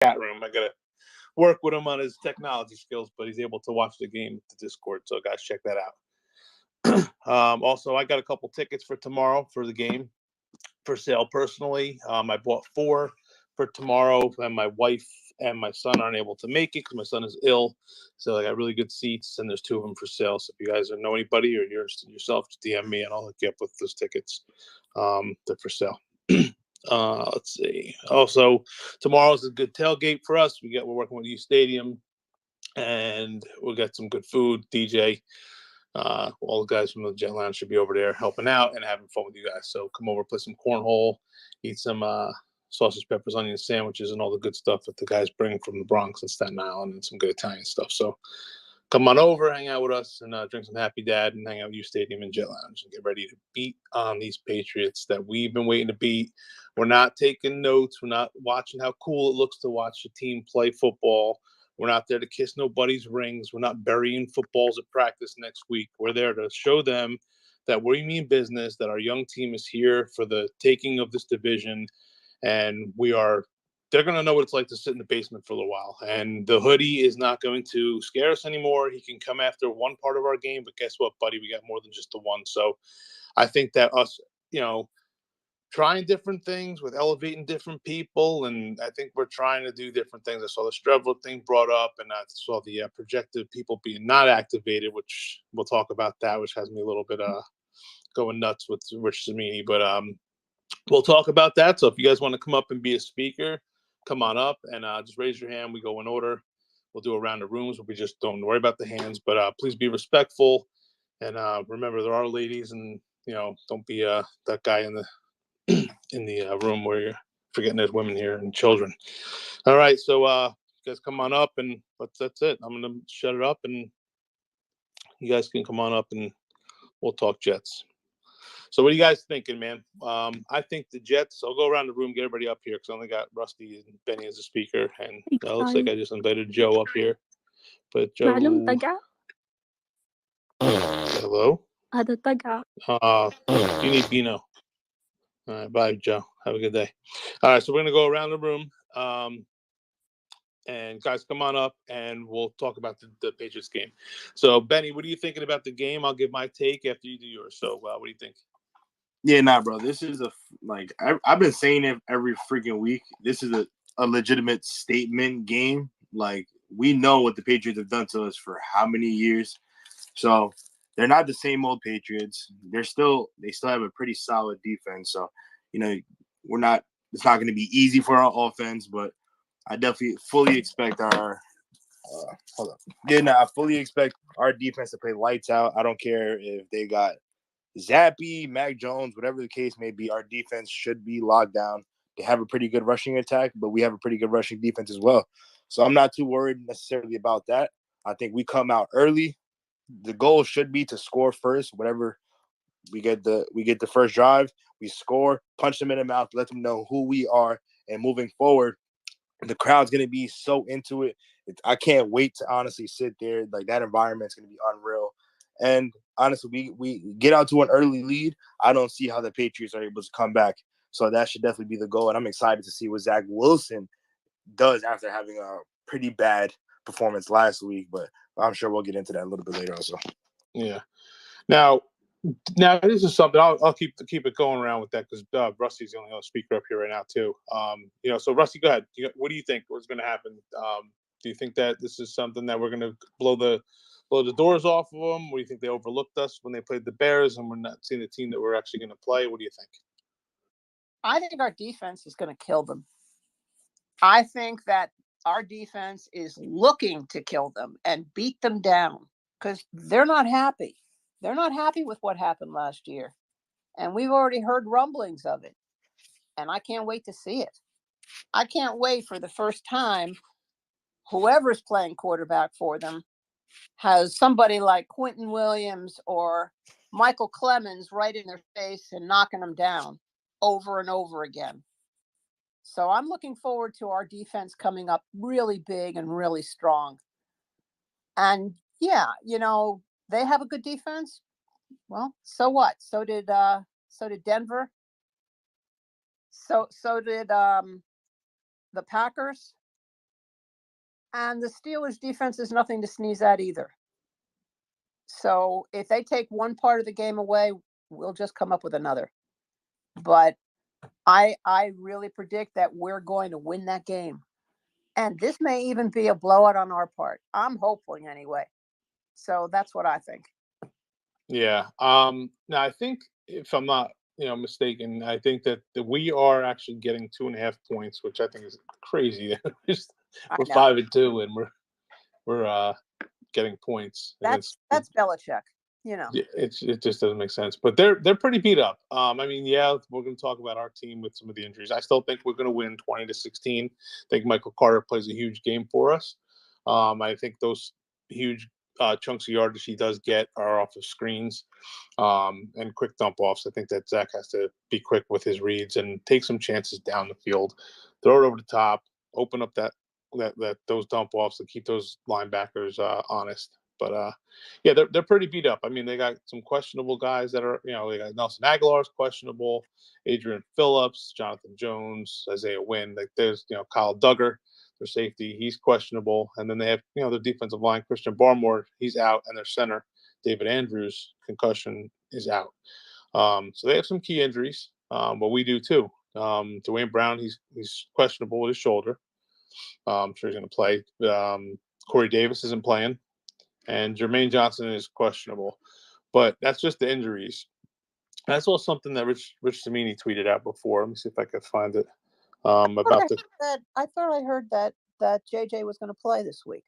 chat room. I gotta work with him on his technology skills, but he's able to watch the game with the Discord. So guys, check that out. Also, I got a couple tickets for tomorrow for the game for sale personally. I bought 4 for tomorrow, and my wife and my son aren't able to make it because my son is ill. So I got really good seats, and there's 2 of them for sale. So if you guys know anybody or you're interested yourself, just DM me and I'll hook you up with those tickets. They're for sale. Let's see. Also, tomorrow's a good tailgate for us. We're working with U Stadium, and we'll get some good food. DJ, all the guys from the Jet Lounge should be over there helping out and having fun with you guys. So come over, play some cornhole, eat some sausage, peppers, onion sandwiches, and all the good stuff that the guys bring from the Bronx and Staten Island, and some good Italian stuff. So come on over, hang out with us, and drink some Happy Dad, and hang out with U Stadium and Jet Lounge, and get ready to beat on these Patriots that we've been waiting to beat. We're not taking notes. We're not watching how cool it looks to watch the team play football. We're not there to kiss nobody's rings. We're not burying footballs at practice next week. We're there to show them that we mean business, that our young team is here for the taking of this division, and they're going to know what it's like to sit in the basement for a little while. And the hoodie is not going to scare us anymore. He can come after one part of our game, but guess what, buddy? We got more than just the one. So I think that us, trying different things with elevating different people, and I think we're trying to do different things. I saw the Strevler thing brought up, and I saw the projected people being not activated, which we'll talk about that, which has me a little bit going nuts with Rich Zamini. But we'll talk about that. So if you guys want to come up and be a speaker, come on up and just raise your hand. We go in order. We'll do a round of rooms. We just don't worry about the hands, but please be respectful. And remember, there are ladies, and don't be that guy in the room where you're forgetting there's women here and children. All right, so you guys come on up, and that's it. I'm gonna shut it up, and you guys can come on up, and we'll talk Jets. So what are you guys thinking, man? I think the Jets. I'll go around the room, get everybody up here, because I only got Rusty and Benny as a speaker, and it looks like I just invited Joe up here. But Joe, hello. You need Bino. All right, bye, Joe. Have a good day. All right, so we're gonna go around the room, and guys, come on up, and we'll talk about the Patriots game. So, Benny, what are you thinking about the game? I'll give my take after you do yours. So, what do you think? Yeah, nah, bro. This is I've been saying it every freaking week. This is a legitimate statement game. Like, we know what the Patriots have done to us for how many years. So they're not the same old Patriots. They still have a pretty solid defense. So, it's not going to be easy for our offense, but I definitely fully expect our I fully expect our defense to play lights out. I don't care if they got Zappy, Mac Jones, whatever the case may be. Our defense should be locked down. They have a pretty good rushing attack, but we have a pretty good rushing defense as well. So I'm not too worried necessarily about that. I think we come out early. The goal should be to score first. Whatever we get the first drive, we score, punch them in the mouth, let them know who we are, and moving forward, the crowd's gonna be so into it. I can't wait to honestly sit there. Like, that environment's gonna be unreal. And honestly, we get out to an early lead. I don't see how the Patriots are able to come back. So that should definitely be the goal. And I'm excited to see what Zach Wilson does after having a pretty bad performance last week. But I'm sure we'll get into that a little bit later also. Yeah. Now this is something I'll keep it going around with that, because Rusty's the only other speaker up here right now too. So Rusty, go ahead. What do you think what's going to happen? Do you think that this is something that we're going to blow the doors off of them? What do you think they overlooked us when they played the Bears, and we're not seeing the team that we're actually going to play? What do you think? I think our defense is going to kill them. I think that our defense is looking to kill them and beat them down, because they're not happy. They're not happy with what happened last year. And we've already heard rumblings of it. And I can't wait to see it. I can't wait for the first time whoever's playing quarterback for them has somebody like Quentin Williams or Michael Clemens right in their face and knocking them down over and over again. So I'm looking forward to our defense coming up really big and really strong. And yeah, they have a good defense. Well, so what? So did Denver. So did the Packers. And the Steelers' defense is nothing to sneeze at either. So if they take one part of the game away, we'll just come up with another. But I really predict that we're going to win that game. And this may even be a blowout on our part. I'm hoping anyway. So that's what I think. Yeah. Now I think if I'm not, mistaken, I think that we are actually getting 2.5 points, which I think is crazy. I We're know. 5-2, and we're getting points That's against. Belichick. Yeah, it just doesn't make sense. But they're pretty beat up. I mean, yeah, we're going to talk about our team with some of the injuries. I still think we're going to win 20-16. I think Michael Carter plays a huge game for us. I think those huge chunks of yardage he does get are off of screens and quick dump offs. I think that Zach has to be quick with his reads and take some chances down the field, throw it over the top, open up that those dump offs to keep those linebackers honest. But yeah, they're pretty beat up. I mean, they got some questionable guys that are, they got Nelson Aguilar's questionable, Adrian Phillips, Jonathan Jones, Isaiah Wynn. Like there's, Kyle Duggar, their safety, he's questionable. And then they have, their defensive line, Christian Barmore, he's out, and their center, David Andrews, concussion is out. So they have some key injuries, but we do too. Dwayne Brown, he's questionable with his shoulder. I'm sure he's going to play. Corey Davis isn't playing. And Jermaine Johnson is questionable. But that's just the injuries. I saw something that Rich Cimini tweeted out before. Let me see if I could find it. About the. I thought I heard that JJ was going to play this week.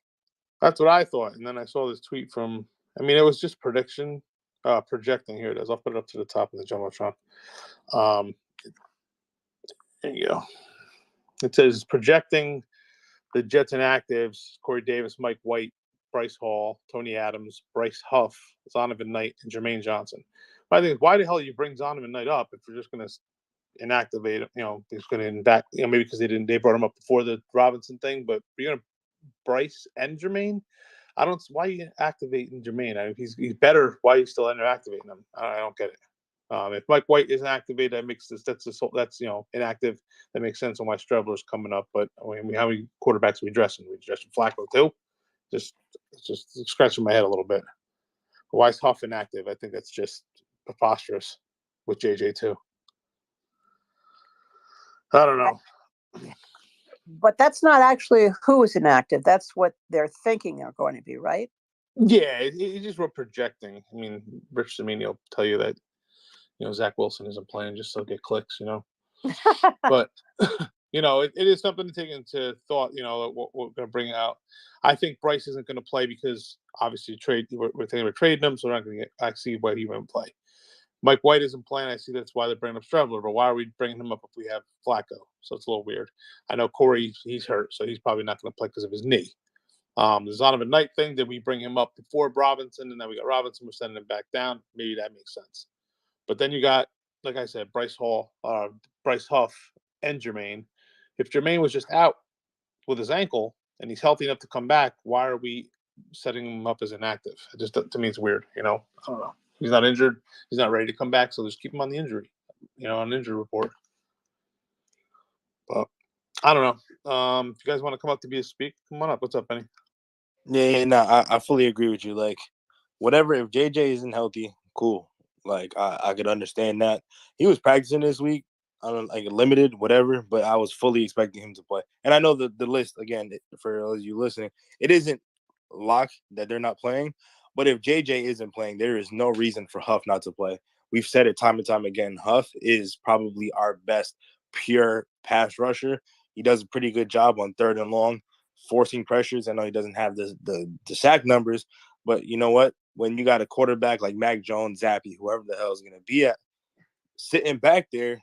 That's what I thought, and then I saw this tweet from. I mean, it was just projecting. Here it is. I'll put it up to the top of the jumbotron. There you go. It says projecting the Jets inactives: Corey Davis, Mike White, Bryce Hall, Tony Adams, Bryce Huff, Zonovan Knight, and Jermaine Johnson. But I think, why the hell you bring Zonovan Knight up if you're just going to inactivate him? He's going to back, maybe because they brought him up before the Robinson thing, but you're going to Bryce and Jermaine. I don't. Why are you activating Jermaine? I mean, he's better. Why are you still activating him? I don't get it. If Mike White isn't activated, that makes this. That's inactive. That makes sense on why Strebler's coming up. But I mean, how many quarterbacks are we dressing? We dressing Flacco too? Just scratching my head a little bit. Why is Huff inactive? I think that's just preposterous with JJ too. I don't know. But that's not actually who is inactive. That's what they're thinking they're going to be, right? Yeah, it just we're projecting. I mean, Rich Cimini will tell you that, Zach Wilson isn't playing just so get clicks, But, it is something to take into thought, what we're going to bring out. I think Bryce isn't going to play because, obviously, we're thinking of trading him, so we're not going to I see why he won't play. Mike White isn't playing. I see that's why they're bringing up Strebler, but why are we bringing him up if we have Flacco? So it's a little weird. I know Corey, he's hurt, so he's probably not going to play because of his knee. The Zonovan Knight thing, did we bring him up before Robinson, and then we got Robinson, we're sending him back down? Maybe that makes sense. But then you got, like I said, Bryce Huff, and Jermaine. If Jermaine was just out with his ankle and he's healthy enough to come back, why are we setting him up as inactive? It just, to me, it's weird. I don't know. He's not injured. He's not ready to come back, so just keep him on the injury, on injury report. But I don't know. If you guys want to come up to speak, come on up. What's up, Benny? Yeah, no, I fully agree with you. Like, whatever, if JJ isn't healthy, cool. Like, I could understand that. He was practicing this week, limited, whatever, but I was fully expecting him to play. And I know the list, again, for those of you listening, it isn't locked that they're not playing. But if JJ isn't playing, there is no reason for Huff not to play. We've said it time and time again. Huff is probably our best pure pass rusher. He does a pretty good job on 3rd and long, forcing pressures. I know he doesn't have the sack numbers, but you know what? When you got a quarterback like Mac Jones, Zappy, whoever the hell is going to be at, sitting back there,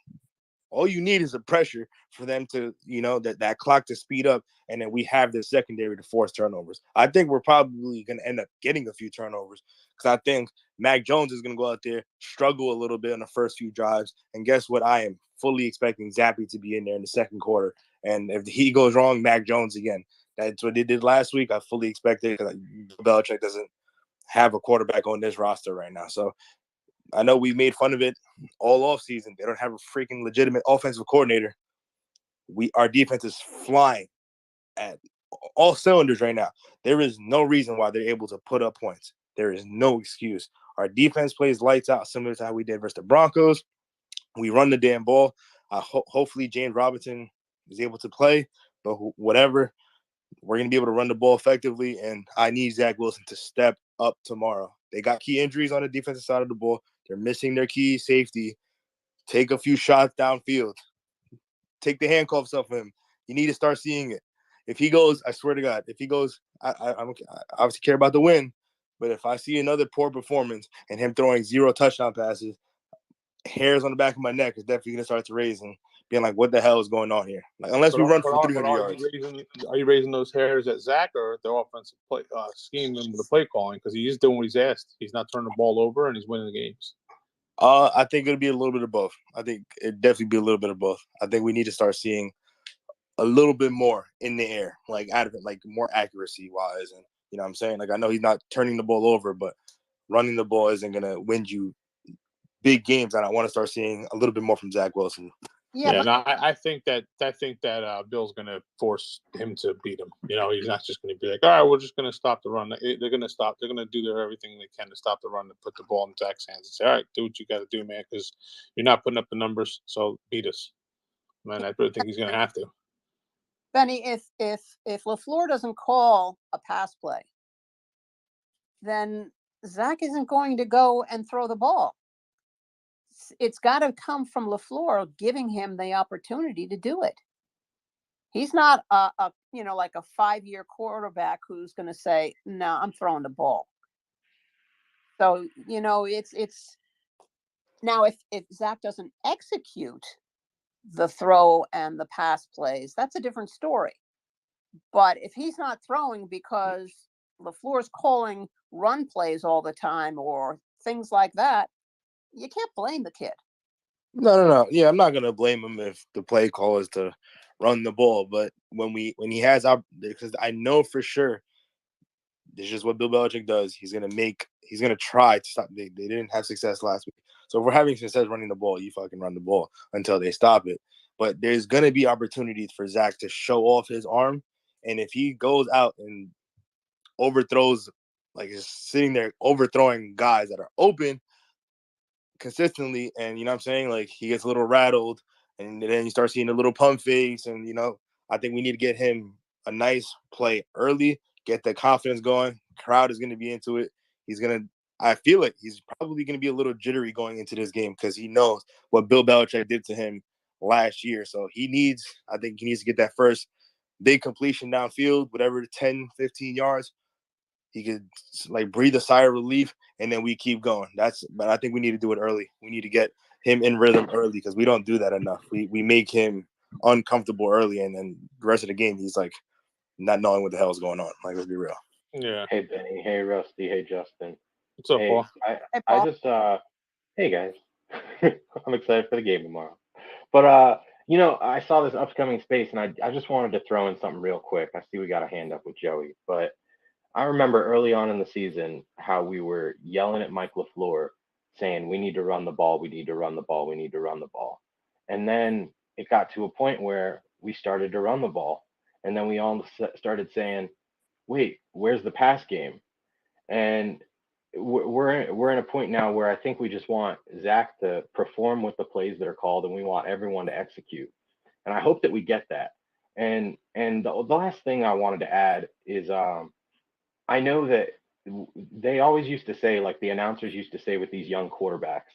all you need is a pressure for them to, that clock to speed up, and then we have the secondary to force turnovers. I think we're probably going to end up getting a few turnovers because I think Mac Jones is going to go out there, struggle a little bit in the first few drives, and guess what? I am fully expecting Zappy to be in there in the second quarter, and if he goes wrong, Mac Jones again. That's what they did last week. I fully expect it because Belichick doesn't have a quarterback on this roster right now. So I know we made fun of it all off season. They don't have a freaking legitimate offensive coordinator. Our defense is flying at all cylinders right now. There is no reason why they're able to put up points. There is no excuse. Our defense plays lights out, similar to how we did versus the Broncos. We run the damn ball. Hopefully James Robinson is able to play, but whatever, we're going to be able to run the ball effectively, and I need Zach Wilson to step up tomorrow. They got key injuries on the defensive side of the ball. They're missing their key safety. Take a few shots downfield. Take the handcuffs off him. You need to start seeing it. If he goes, I swear to God, if he goes, I obviously care about the win, but if I see another poor performance and him throwing 0 touchdown passes, hairs on the back of my neck is definitely going to start to raise and being like, what the hell is going on here? Like, unless we run for 300 yards. Are you raising those hairs at Zach or at the offensive play scheme and the play calling? Because he's doing what he's asked. He's not turning the ball over and he's winning the games. I think it'll be a little bit of both. I think it'd definitely be a little bit of both. I think we need to start seeing a little bit more in the air, like out of it, like more accuracy wise. And you know what I'm saying? Like, I know he's not turning the ball over, but running the ball isn't going to win you big games. And I want to start seeing a little bit more from Zach Wilson. Yeah, and I think that Bill's going to force him to beat him. You know, he's not just going to be like, all right, we're just going to stop the run. They're going to stop. They're going to do everything they can to stop the run, to put the ball in Zach's hands and say, all right, do what you got to do, man, because you're not putting up the numbers, so beat us. Man, I really think he's going to have to. Benny, if LaFleur doesn't call a pass play, then Zach isn't going to go and throw the ball. It's got to come from LaFleur giving him the opportunity to do it. He's not like a 5-year quarterback who's going to say, no, I'm throwing the ball. So, it's now if Zach doesn't execute the throw and the pass plays, that's a different story. But if he's not throwing because LaFleur's calling run plays all the time or things like that, you can't blame the kid. No. Yeah, I'm not gonna blame him if the play call is to run the ball. But when he has because I know for sure this is just what Bill Belichick does. He's gonna try to stop. They didn't have success last week. So if we're having success running the ball, you fucking run the ball until they stop it. But there's gonna be opportunities for Zach to show off his arm. And if he goes out and overthrows, like is sitting there overthrowing guys that are open consistently, and you know what I'm saying, like he gets a little rattled, and then you start seeing a little pump face, and I think we need to get him a nice play early, get the confidence going. Crowd is going to be into it. I feel it. He's probably going to be a little jittery going into this game because he knows what Bill Belichick did to him last year. So I think he needs to get that first big completion downfield, whatever, 10, 15 yards. He could like breathe a sigh of relief, and then we keep going. But I think we need to do it early. We need to get him in rhythm early because we don't do that enough. We make him uncomfortable early, and then the rest of the game he's like not knowing what the hell is going on. Like, let's be real. Yeah. Hey Benny. Hey Rusty. Hey Justin. What's up, Paul? I just hey guys. I'm excited for the game tomorrow. But I saw this upcoming space, and I just wanted to throw in something real quick. I see we got a hand up with Joey, but I remember early on in the season how we were yelling at Mike LaFleur saying, we need to run the ball, we need to run the ball, we need to run the ball. And then it got to a point where we started to run the ball. And then we all started saying, wait, where's the pass game? And we're in a point now where I think we just want Zach to perform with the plays that are called, and we want everyone to execute. And I hope that we get that. And the last thing I wanted to add is I know that they always used to say, like the announcers used to say with these young quarterbacks,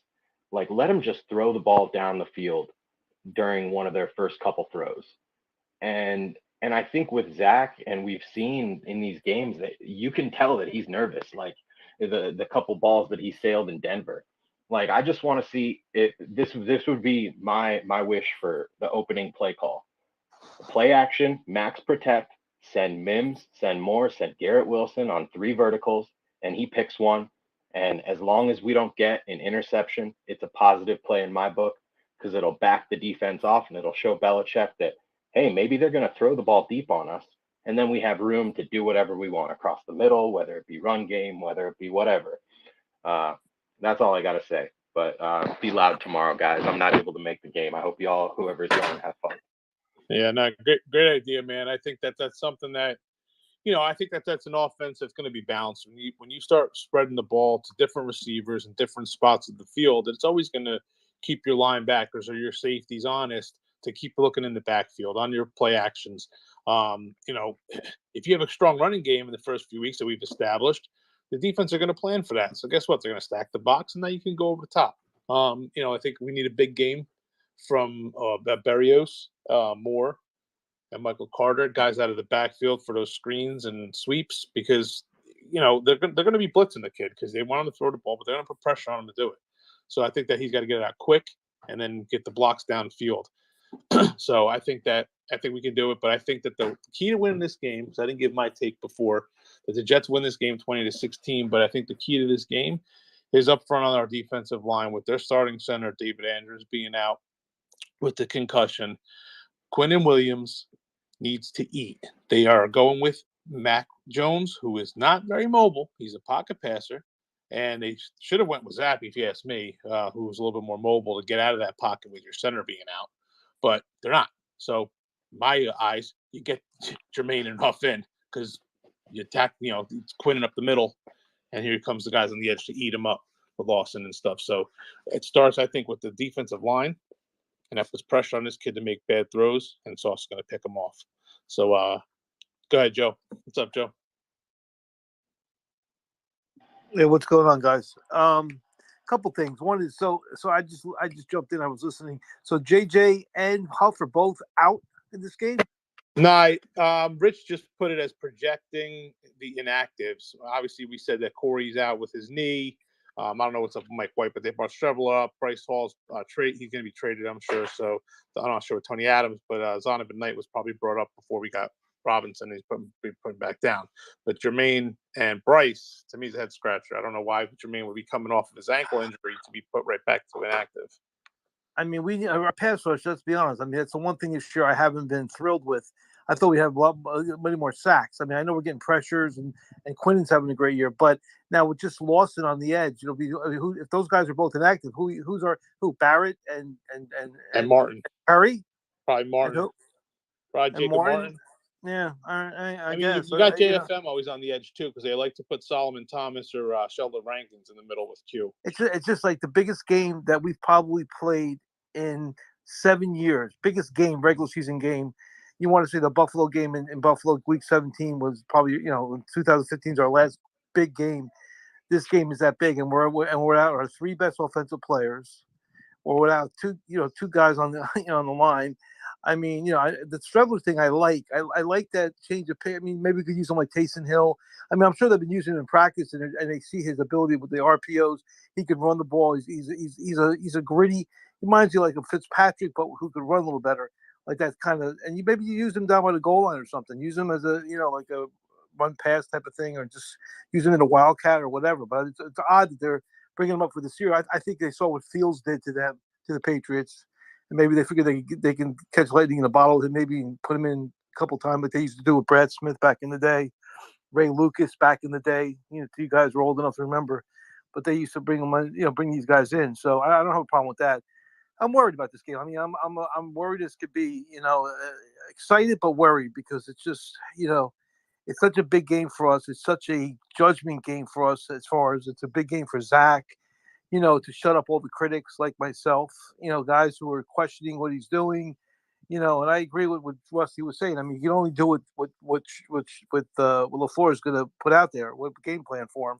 like, let them just throw the ball down the field during one of their first couple throws. And I think with Zach, and we've seen in these games that you can tell that he's nervous, like the couple balls that he sailed in Denver. Like, I just want to see if this would be my wish for the opening play call. Play action, max protect, send Mims, send Moore, send Garrett Wilson on 3 verticals, and he picks one. And as long as we don't get an interception, it's a positive play in my book because it'll back the defense off, and it'll show Belichick that, hey, maybe they're going to throw the ball deep on us, and then we have room to do whatever we want across the middle, whether it be run game, whether it be whatever. That's all I got to say. But be loud tomorrow, guys. I'm not able to make the game. I hope y'all, whoever's going, have fun. Yeah, no, great idea, man. I think that's something that I think that's an offense that's going to be balanced. When you start spreading the ball to different receivers and different spots of the field, it's always going to keep your linebackers or your safeties honest to keep looking in the backfield on your play actions. If you have a strong running game in the first few weeks that we've established, the defense are going to plan for that. So guess what? They're going to stack the box, and now you can go over the top. I think we need a big game from Berrios, Moore, and Michael Carter, guys out of the backfield for those screens and sweeps, because they're going to be blitzing the kid because they want him to throw the ball, but they're going to put pressure on him to do it. So I think that he's got to get it out quick and then get the blocks downfield. So I think we can do it, but I think that the key to winning this game, because I didn't give my take before, that the Jets win this game 20-16. But I think the key to this game is up front on our defensive line with their starting center, David Andrews, being out with the concussion. Quinnen Williams needs to eat. They are going with Mac Jones, who is not very mobile. He's a pocket passer. And they should have went with Zappy, if you ask me, who was a little bit more mobile to get out of that pocket with your center being out. But they're not. So, my eyes, you get Jermaine and Huff in because you attack, it's Quinnen up the middle, and here comes the guys on the edge to eat him up with Lawson and stuff. So, it starts, I think, with the defensive line, and that puts pressure on this kid to make bad throws, and it's also going to pick him off. So, go ahead, Joe. What's up, Joe? Yeah, what's going on, guys? Couple things. One is so I just jumped in. I was listening. So JJ and Huff are both out in this game. No, Rich just put it as projecting the inactives. Obviously, we said that Corey's out with his knee. I don't know what's up with Mike White, but they brought Streveler up. Bryce Hall's trade. He's going to be traded, I'm sure. So I'm not sure with Tony Adams, but Zonovan Knight was probably brought up before we got Robinson. He's put back down. But Jermaine and Bryce, to me, is a head scratcher. I don't know why Jermaine would be coming off of his ankle injury to be put right back to inactive. I mean, we our pass rush. Let's be honest. I mean, that's the one thing this year I haven't been thrilled with. I thought we had many more sacks. I mean, I know we're getting pressures and Quinnen's having a great year, but now with just Lawson on the edge, if those guys are both inactive, who's Barrett and Martin, Perry, probably Martin, probably Jacob Martin. Yeah, I mean, guess you got JFM always on the edge too, because they like to put Solomon Thomas or Sheldon Rankins in the middle with Q. It's just like the biggest game that we've probably played in 7 years. Biggest game, regular season game. You want to say the Buffalo game in Buffalo, Week 17 was probably 2015 is our last big game. This game is that big, and we're out our three best offensive players, or without two guys on the on the line. I mean, the Streveler thing I like. I like that change of pay. I mean, maybe we could use him like Taysom Hill. I mean, I'm sure they've been using him in practice, and they see his ability with the RPOs. He can run the ball. He's a gritty. He reminds you like a Fitzpatrick, but who could run a little better. Like that kind of, and maybe you use him down by the goal line or something. Use him as a like a run pass type of thing, or just use him in a wildcat or whatever. But it's odd that they're bringing him up for this year. I think they saw what Fields did to the Patriots. And maybe they figure they can catch lightning in a bottle and maybe put him in a couple times, like they used to do with Brad Smith back in the day, Ray Lucas back in the day. You guys were old enough to remember, but they used to bring them, bring these guys in. So I don't have a problem with that. I'm worried about this game. I mean, I'm worried this could be, excited but worried because it's just, it's such a big game for us. It's such a judgment game for us as far as it's a big game for Zach. To shut up all the critics like myself, guys who are questioning what he's doing, and I agree with what Rusty was saying. I mean, you can only do what LaFleur is going to put out there, what game plan for him.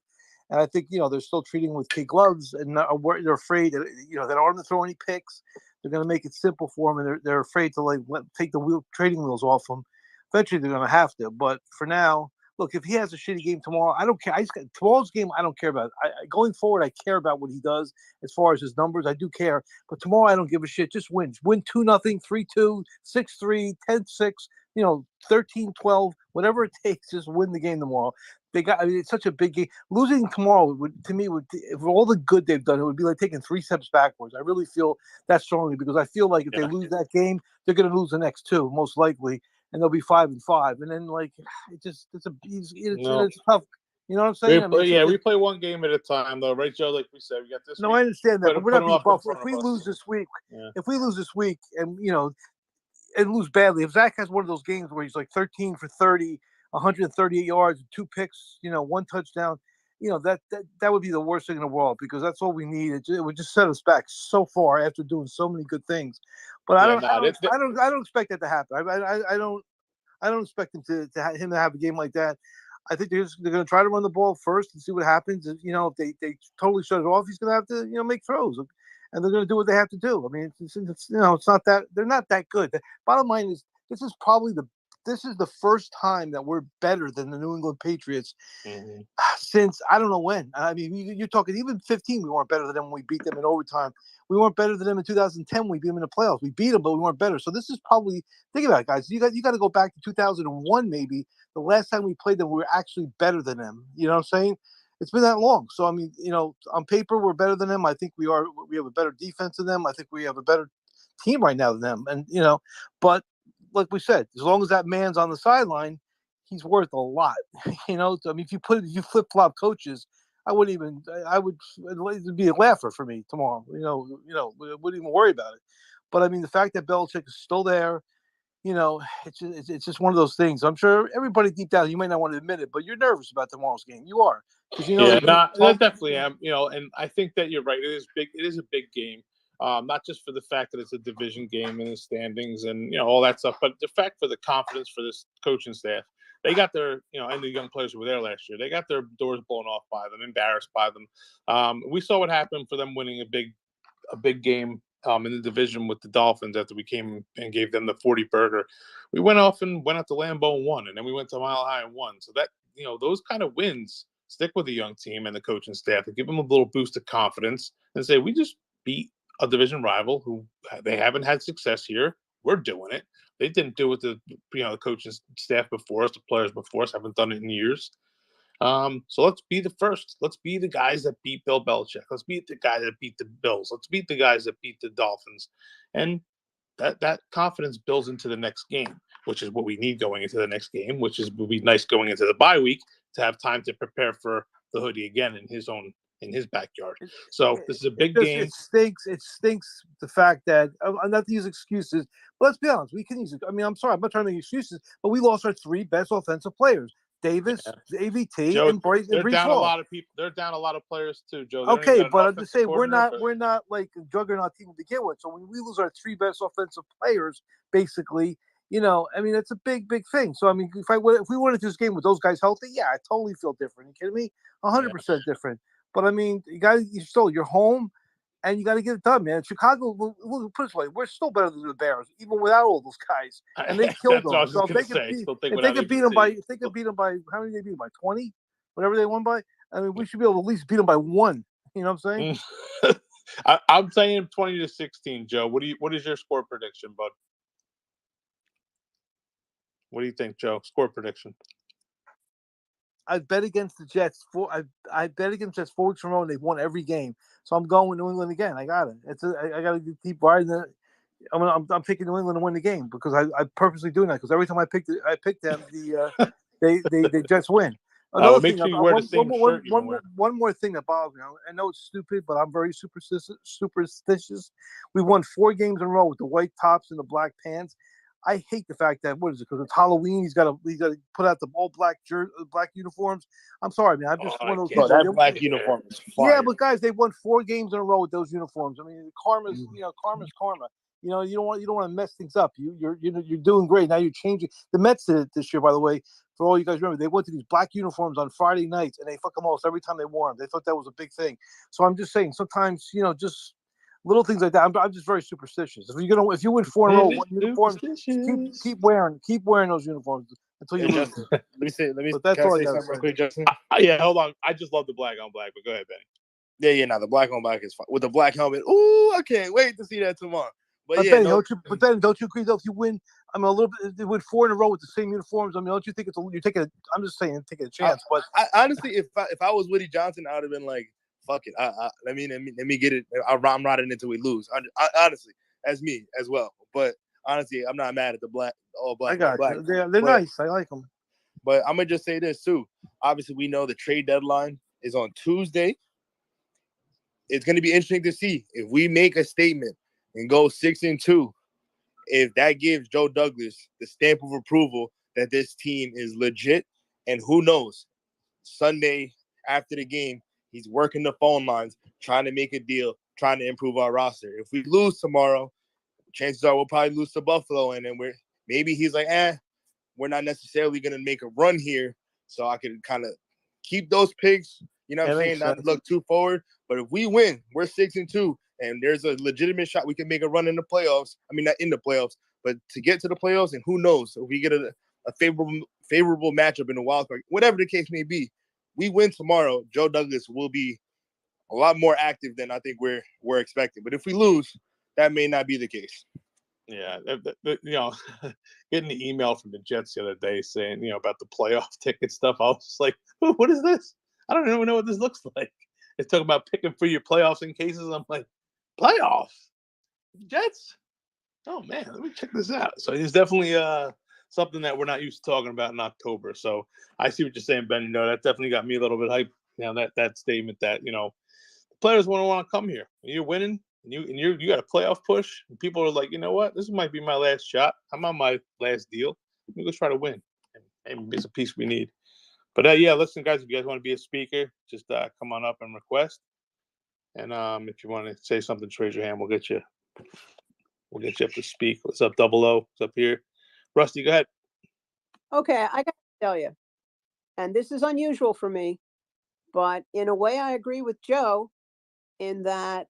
And I think, they're still treating with kid gloves and they're afraid that, they don't want to throw any picks. They're going to make it simple for him. And they're afraid to take the trading wheels off him. Eventually they're going to have to, but for now, look, if he has a shitty game tomorrow, I don't care. Tomorrow's game, I don't care about. Going forward, I care about what he does as far as his numbers. I do care. But tomorrow, I don't give a shit. Just win. Win 2-0, 3-2, 6-3, 10-6, 13-12, whatever it takes. Just win the game tomorrow. It's such a big game. Losing tomorrow, to me, for all the good they've done, it would be like taking 3 steps backwards. I really feel that strongly because I feel like if they lose that game, they're going to lose the next 2, most likely. And they'll be 5-5, and then it's tough. You know what I'm saying? We play one game at a time, though, right, Joe? Like we said, we got this. No, I understand that, but we're not being Buffalo. If we lose this week, and and lose badly. If Zach has one of those games where he's like 13 for 30, 138 yards, 2 picks, 1 touchdown, that would be the worst thing in the world because that's all we need. It would just set us back so far after doing so many good things. But I don't expect that to happen. I don't expect him to have a game like that. I think they're going to try to run the ball first and see what happens. If they totally shut it off, he's going to have to make throws, and they're going to do what they have to do. I mean, it's not that they're not that good. The bottom line is this is the first time that we're better than the New England Patriots since I don't know when. I mean, you're talking even 15. We weren't better than them when we beat them in overtime. We weren't better than them in 2010 when we beat them in the playoffs. We beat them, but we weren't better. So this is probably, think about it, guys. You got to go back to 2001 maybe. The last time we played them, we were actually better than them. You know what I'm saying? It's been that long. So I mean, on paper we're better than them. I think we are. We have a better defense than them. I think we have a better team right now than them. And but like we said, as long as that man's on the sideline, he's worth a lot. I mean, if you flip flop coaches, it'd be a laugher for me tomorrow. Wouldn't even worry about it. But I mean, the fact that Belichick is still there, it's just one of those things. I'm sure everybody deep down, you might not want to admit it, but you're nervous about tomorrow's game. You are, because I definitely am. And I think that you're right. It is big. It is a big game. Not just for the fact that it's a division game in the standings and all that stuff, but the fact for the confidence for this coaching staff. They got their, and the young players who were there last year, they got their doors blown off by them, embarrassed by them. We saw what happened for them winning a big game in the division with the Dolphins after we came and gave them the 40 burger. We went off and went out to Lambeau and won, and then we went to Mile High and won. So that, those kind of wins stick with the young team and the coaching staff and give them a little boost of confidence and say, we just beat a division rival who they haven't had success here. We're doing it. They didn't do it. The coaching staff before us, the players before us haven't done it in years. So let's be the first. Let's be the guys that beat Bill Belichick. Let's beat the guy that beat the Bills. Let's beat the guys that beat the Dolphins. And that confidence builds into the next game, which is what we need going into the next game, which would be nice going into the bye week to have time to prepare for the hoodie again in his backyard. So this is a big game. It stinks the fact that I'm not to use excuses, but let's be honest. We can use it. I mean, I'm sorry, I'm not trying to make excuses, but we lost our 3 best offensive players: Davis, AVT, Joe, and Bryce. They're down Hall. a lot of people. They're down a lot of players too, Joe. Okay, but I'm just saying we're not like a juggernaut team to begin with. So when we lose our 3 best offensive players, basically, I mean, it's a big thing. So I mean, if we went into this game with those guys healthy, yeah, I totally feel different. Are you kidding me? 100% different. But I mean, you're home, and you got to get it done, man. Chicago, we'll put it this way, we're still better than the Bears, even without all those guys, and they killed them. So if they could beat them by how many they beat them by 20, whatever they won by. I mean, we should be able to at least beat them by 1. You know what I'm saying? I'm saying 20-16, Joe. What is your score prediction, bud? What do you think, Joe? Score prediction. I bet against the Jets I bet against Jets 4 weeks in a row, and they've won every game. So I'm going with New England again. I got it. I got to keep riding it. I'm picking New England to win the game because I purposely doing that because every time I pick them, the Jets win. Make sure you wear the same shirt. One more thing that bothers me. I know it's stupid, but I'm very superstitious. We won 4 games in a row with the white tops and the black pants. I hate the fact that because it's Halloween, he's got to put out the all black uniforms. I'm sorry, man. I'm just one of those people. That black uniform is fire. Yeah, but guys, they won 4 games in a row with those uniforms. I mean, karma's karma. You don't want to mess things up. You're doing great. Now you're changing. The Mets did it this year, by the way. For all you guys remember, they went to these black uniforms on Friday nights, and they fuck them almost every time they wore them. They thought that was a big thing. So I'm just saying, sometimes just little things like that. I'm just very superstitious. If you win 4 in a row, uniforms, keep wearing those uniforms until you lose. Let me say that's all I something real quick, Justin. Yeah, hold on. I just love the black on black, but go ahead, Benny. Yeah, the black on black is fine. With the black helmet. Ooh, I can't wait to see that tomorrow. But Benny, don't you agree though? If you win, I mean, if you win 4 in a row with the same uniforms, I mean, don't you think you're taking? I'm just saying, taking a chance. But I honestly, if I was Woody Johnson, I would have been like, fuck it. Let me get it. I'm riding until we lose. Honestly, that's me as well. But honestly, I'm not mad at the all black. I got black. They're nice. I like them. But I'm gonna just say this too. Obviously, we know the trade deadline is on Tuesday. It's gonna be interesting to see if we make a statement and go 6-2. if that gives Joe Douglas the stamp of approval that this team is legit, and who knows, Sunday after the game, he's working the phone lines, trying to make a deal, trying to improve our roster. If we lose tomorrow, chances are we'll probably lose to Buffalo, and then maybe he's like, we're not necessarily going to make a run here, so I can kind of keep those picks, you know what I'm saying, not to look too forward. But if we win, we're 6-2, and there's a legitimate shot we can make a run in the playoffs. I mean, not in the playoffs, but to get to the playoffs, and who knows, if we get a favorable matchup in the wild card, whatever the case may be, we win tomorrow, Joe Douglas will be a lot more active than I think we're expecting. But if we lose, that may not be the case. Yeah, getting the email from the Jets the other day saying, about the playoff ticket stuff, I was like, what is this? I don't even know what this looks like. It's talking about picking for your playoffs in cases. I'm like, playoffs? Jets? Oh, man, let me check this out. So it's definitely something that we're not used to talking about in October. So I see what you're saying, Ben. That definitely got me a little bit hyped. That statement that, the players want to come here. You're winning. You got a playoff push, and people are like, you know what? This might be my last shot. I'm on my last deal. Let me go try to win, and maybe it's a piece we need. But listen, guys, if you guys want to be a speaker, just come on up and request. And if you want to say something, just raise your hand. We'll get you up to speak. What's up, Double O? What's up here? Rusty, go ahead. Okay, I got to tell you, and this is unusual for me, but in a way, I agree with Joe in that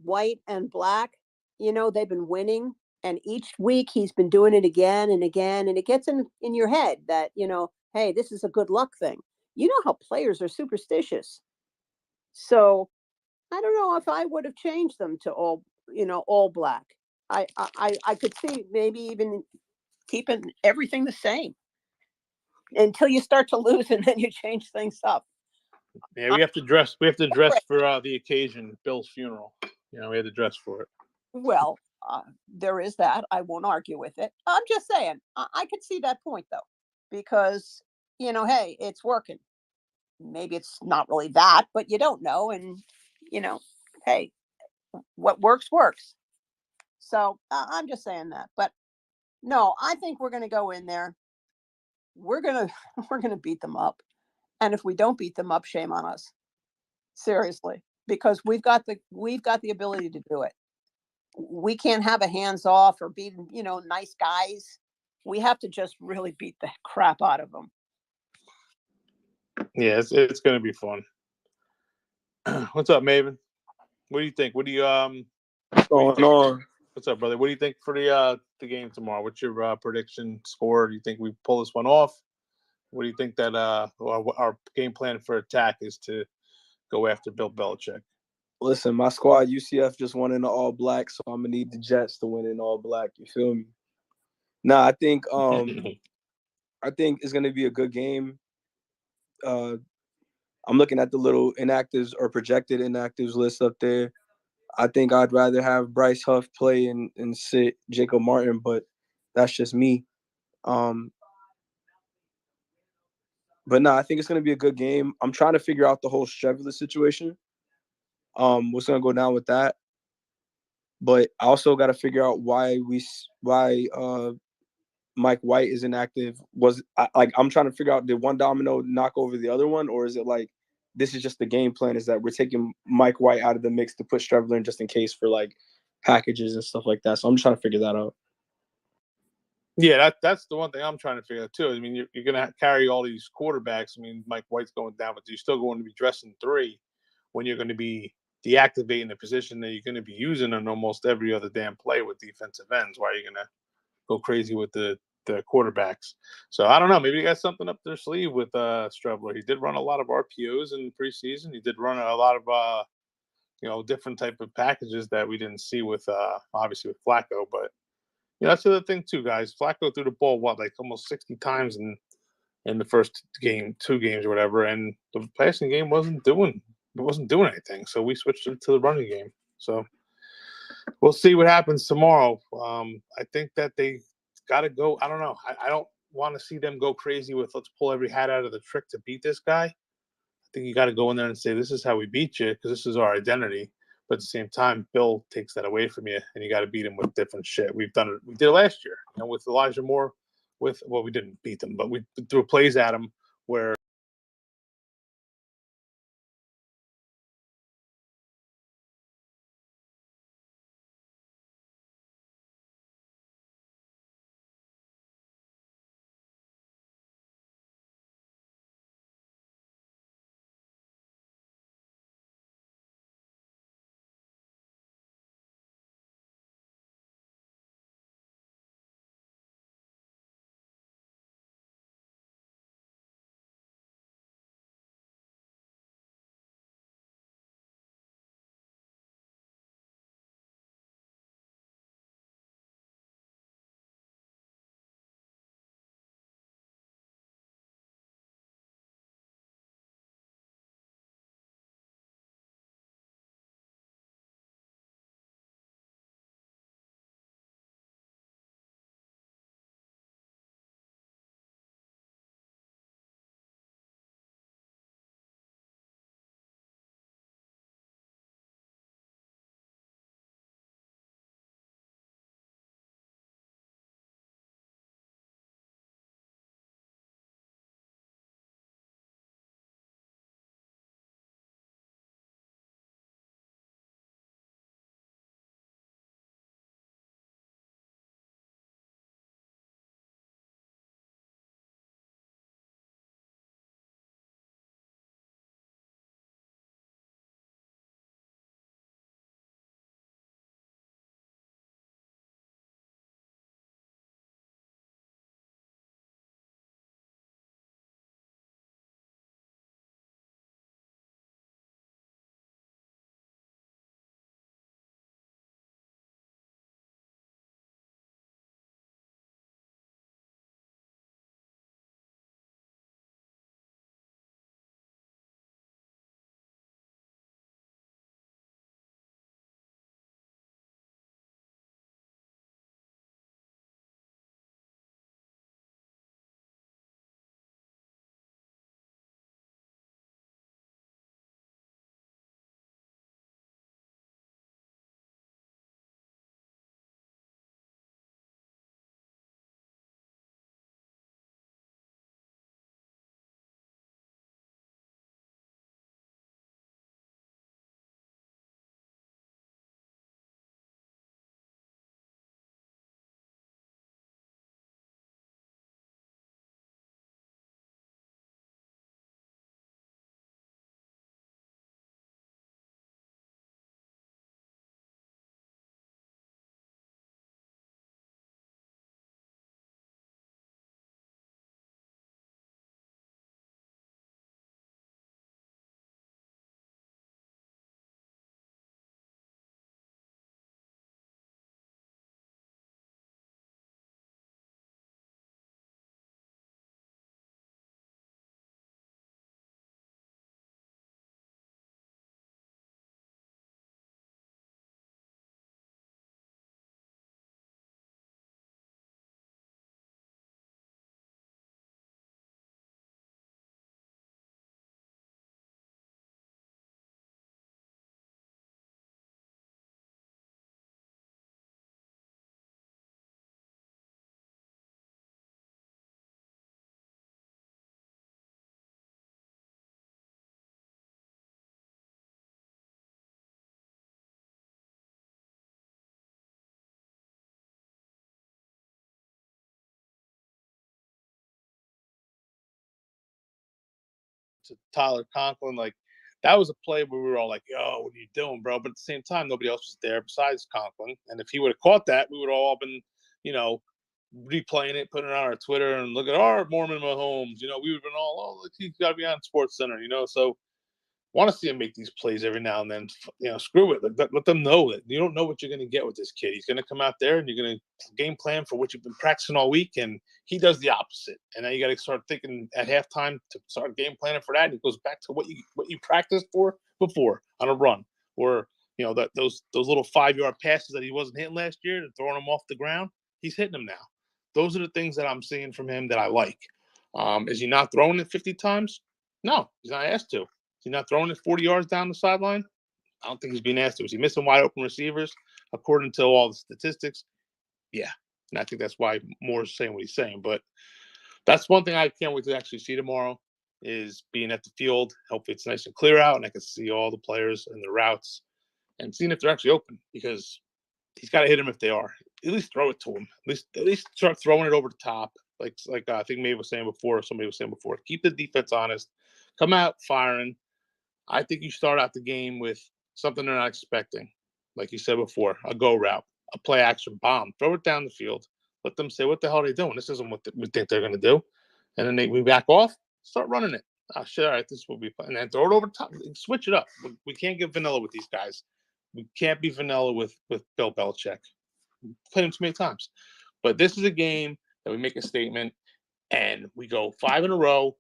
white and black, they've been winning, and each week he's been doing it again and again, and it gets in your head that, hey, this is a good luck thing. You know how players are superstitious. So I don't know if I would have changed them to all black. I could see maybe even keeping everything the same until you start to lose, and then you change things up. Yeah, we have to dress. We have to dress for the occasion, Bill's funeral. We had to dress for it. Well, there is that. I won't argue with it. I'm just saying, I could see that point though, because hey, it's working. Maybe it's not really that, but you don't know, and hey, what works. So I'm just saying that. But no, I think we're going to go in there. We're gonna beat them up, and if we don't beat them up, shame on us. Seriously, because we've got the ability to do it. We can't have a hands off or be nice guys. We have to just really beat the crap out of them. Yeah, it's going to be fun. What's up, Maven? What do you think? What do you What's going on? What's up, brother? What do you think for the game tomorrow? What's your prediction score? Do you think we pull this one off? What do you think that our game plan for attack is to go after Bill Belichick? Listen, my squad UCF just won in the all black, so I'm gonna need the Jets to win in all black. You feel me? Nah, I think it's gonna be a good game. I'm looking at the little inactives or projected inactives list up there. I think I'd rather have Bryce Huff play and sit Jacob Martin, but that's just me. But no, I think it's going to be a good game. I'm trying to figure out the whole Streveler situation. What's going to go down with that? But I also got to figure out why Mike White is inactive. I'm trying to figure out, did one domino knock over the other one, or is it like this is just the game plan? Is that we're taking Mike White out of the mix to put Streveler in just in case for like packages and stuff like that? So I'm just trying to figure that out. Yeah, that's the one thing I'm trying to figure out too. I mean, you're going to carry all these quarterbacks. I mean, Mike White's going down, but you're still going to be dressing 3 when you're going to be deactivating the position that you're going to be using on almost every other damn play with defensive ends. Why are you going to go crazy with the quarterbacks? So I don't know. Maybe you got something up their sleeve with Streveler. He did run a lot of RPOs in preseason. He did run a lot of different type of packages that we didn't see with obviously with Flacco, but. That's the other thing too, guys. Flacco threw the ball like almost 60 times in the first 2 games or whatever, and the passing game wasn't doing anything. So we switched it to the running game. So we'll see what happens tomorrow. I think that they got to go. I don't know. I don't want to see them go crazy with let's pull every hat out of the trick to beat this guy. I think you got to go in there and say this is how we beat you because this is our identity. But at the same time, Bill takes that away from you, and you got to beat him with different shit. We did it last year, with Elijah Moore. We didn't beat them, but we threw plays at him where to Tyler Conklin, like that was a play where we were all like, "Yo, what are you doing, bro?" But at the same time, nobody else was there besides Conklin. And if he would have caught that, we would have all been, you know, replaying it, putting it on our Twitter, and look at our Mormon Mahomes. We would have been all, "Oh, look, he's got to be on Sports Center." So want to see him make these plays every now and then. Screw it. Let them know that you don't know what you're going to get with this kid. He's going to come out there and you're going to game plan for what you've been practicing all week, and he does the opposite. And now you got to start thinking at halftime to start game planning for that. And he goes back to what you practiced for before on a run, or those little 5-yard passes that he wasn't hitting last year and throwing them off the ground. He's hitting them now. Those are the things that I'm seeing from him that I like. Is he not throwing it 50 times? No, he's not asked to. He's not throwing it 40 yards down the sideline. I don't think he's being asked to. Was he missing wide open receivers according to all the statistics? Yeah, and I think that's why Moore's saying what he's saying. But that's one thing I can't wait to actually see tomorrow is being at the field. Hopefully it's nice and clear out, and I can see all the players and the routes and seeing if they're actually open because he's got to hit them if they are. At least throw it to him. At least start throwing it over the top. Like I think Maeve was saying before, or somebody was saying before. Keep the defense honest. Come out firing. I think you start out the game with something they're not expecting. Like you said before, a go route, a play action bomb. Throw it down the field. Let them say, what the hell are they doing? This isn't what we think they're going to do. And then we back off, start running it. Oh, shit, all right, this is what we play. And then throw it over the top. Switch it up. We can't get vanilla with these guys. We can't be vanilla with Bill Belichick. We played him too many times. But this is a game that we make a statement, and we go 5 in a row,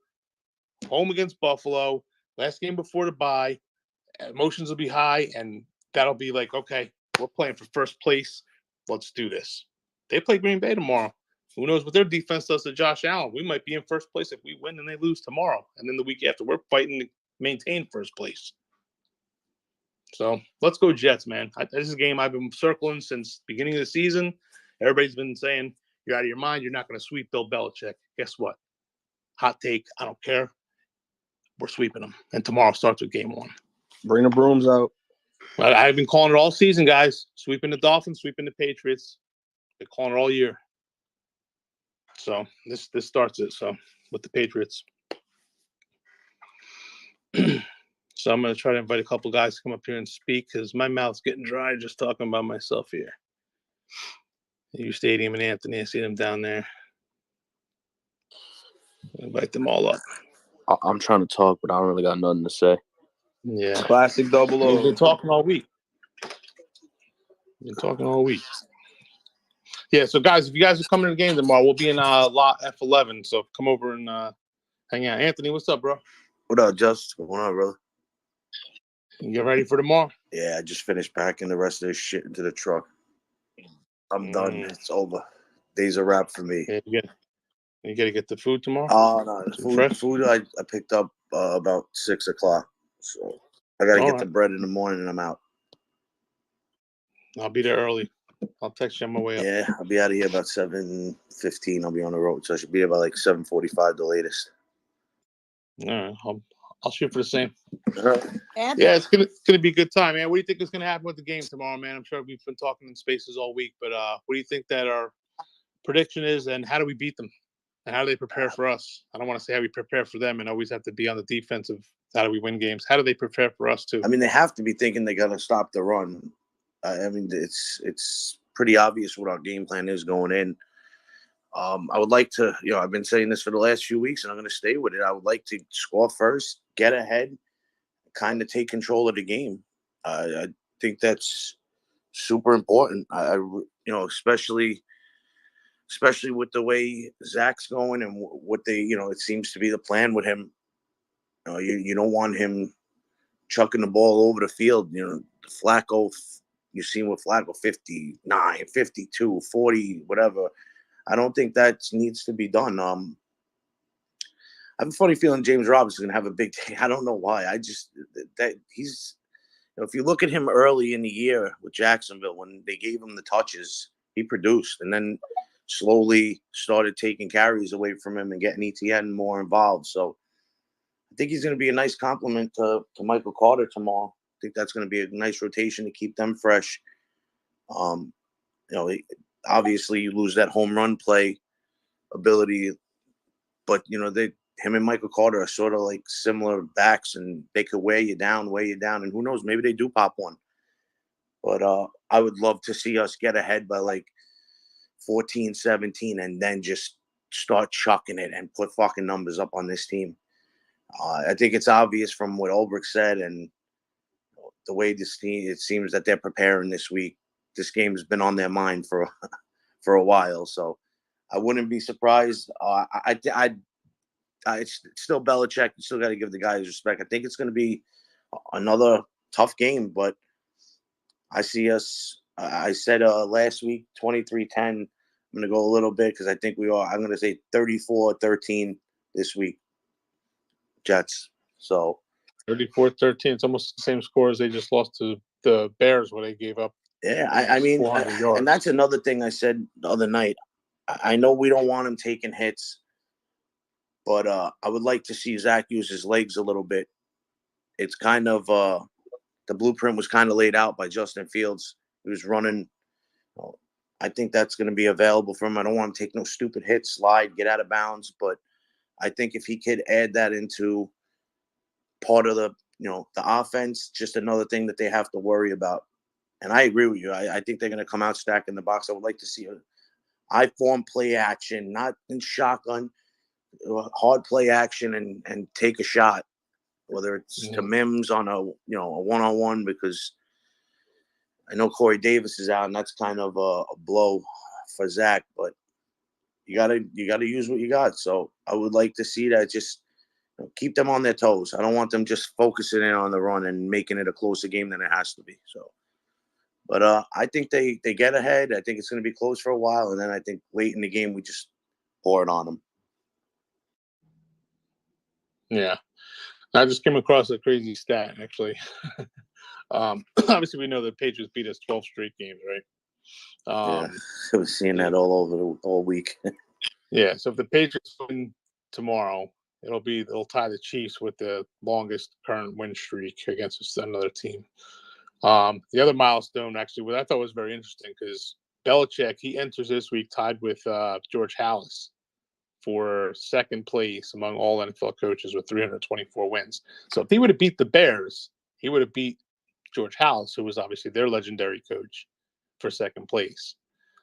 home against Buffalo, last game before the bye. Emotions will be high, and that'll be like, okay, we're playing for first place. Let's do this. They play Green Bay tomorrow. Who knows what their defense does to Josh Allen? We might be in first place if we win and they lose tomorrow. And then the week after, we're fighting to maintain first place. So let's go Jets, man. This is a game I've been circling since beginning of the season. Everybody's been saying, you're out of your mind. You're not going to sweep Bill Belichick. Guess what? Hot take. I don't care. We're sweeping them. And tomorrow starts with game 1. Bring the brooms out. I've been calling it all season, guys. Sweeping the Dolphins, sweeping the Patriots. Been calling it all year. So this starts it. So with the Patriots. So I'm going to try to invite a couple guys to come up here and speak because my mouth's getting dry just talking about myself here. U Stadium and Anthony, I see them down there. Invite them all up. I'm trying to talk, but I don't really got nothing to say. Yeah. Classic double We've O. been talking all week. Yeah, so guys, if you guys are coming to the game tomorrow, we'll be in lot F11. So come over and hang out. Anthony, what's up, bro? What up, Just? What's going on, brother? You get ready for tomorrow? Yeah, I just finished packing the rest of this shit into the truck. I'm done. It's over. Days are wrap for me. Yeah, you got to get the food tomorrow? Oh, no. Fresh? Food I picked up about 6 o'clock. So I got to get the bread in the morning and I'm out. I'll be there early. I'll text you on my way up. Yeah, I'll be out of here about 7:15. I'll be on the road. So I should be about like 7:45 the latest. All right. I'll shoot for the same. Anthony, Yeah, it's gonna be a good time, man. What do you think is gonna happen with the game tomorrow, man? I'm sure we've been talking in spaces all week, but what do you think that our prediction is, and how do we beat them, and how do they prepare for us? I don't want to say how we prepare for them, and always have to be on the defensive. How do we win games? How do they prepare for us too? I mean, they have to be thinking they got to stop the run. I mean, it's pretty obvious what our game plan is going in. I would like to, I've been saying this for the last few weeks, and I'm going to stay with it. I would like to score first, get ahead, kind of take control of the game. I think that's super important. Especially with the way Zach's going and what they, it seems to be the plan with him. You don't want him chucking the ball over the field. Flacco, you've seen with Flacco, 59, 52, 40, whatever. I don't think that needs to be done. I have a funny feeling James Robinson is going to have a big day. I don't know why. He's, if you look at him early in the year with Jacksonville, when they gave him the touches, he produced, and then slowly started taking carries away from him and getting ETN more involved. So I think he's going to be a nice compliment to Michael Carter tomorrow. I think that's going to be a nice rotation to keep them fresh. Obviously you lose that home run play ability, but him and Michael Carter are sort of like similar backs, and they could wear you down, and who knows, maybe they do pop one. But I would love to see us get ahead by like 14, 17, and then just start chucking it and put fucking numbers up on this team. I think it's obvious from what Ulbrich said and the way this team, it seems that they're preparing this week. This game has been on their mind for a while, so I wouldn't be surprised. It's still Belichick. You still got to give the guys respect. I think it's going to be another tough game, but I see us. I said last week 23-10. I'm going to go a little bit because I think we are. I'm going to say 34-13 this week, Jets. So 34-13. It's almost the same score as they just lost to the Bears where they gave up. Yeah, I mean, 400 yards. and that's another thing I said the other night. I know we don't want him taking hits, but I would like to see Zach use his legs a little bit. It's kind of the blueprint was kind of laid out by Justin Fields. He was running. I think that's going to be available for him. I don't want him to take no stupid hits, slide, get out of bounds, but I think if he could add that into part of the offense, just another thing that they have to worry about. And I agree with you. I think they're going to come out stacking the box. I would like to see a high-form play action, not in shotgun, hard play action, and take a shot, whether it's to Mims on a one-on-one, because I know Corey Davis is out, and that's kind of a blow for Zach. But you gotta use what you got. So I would like to see that. Just keep them on their toes. I don't want them just focusing in on the run and making it a closer game than it has to be. So. But I think they get ahead. I think it's going to be close for a while. And then I think late in the game, we just pour it on them. Yeah. I just came across a crazy stat, actually. Obviously, we know the Patriots beat us 12 straight games, right? Yeah, I was seeing that all week. Yeah, so if the Patriots win tomorrow, it'll tie the Chiefs with the longest current win streak against another team. The other milestone, actually, what I thought was very interesting, because Belichick, he enters this week tied with George Halas for second place among all NFL coaches with 324 wins. So if he would have beat the Bears, he would have beat George Halas, who was obviously their legendary coach, for second place.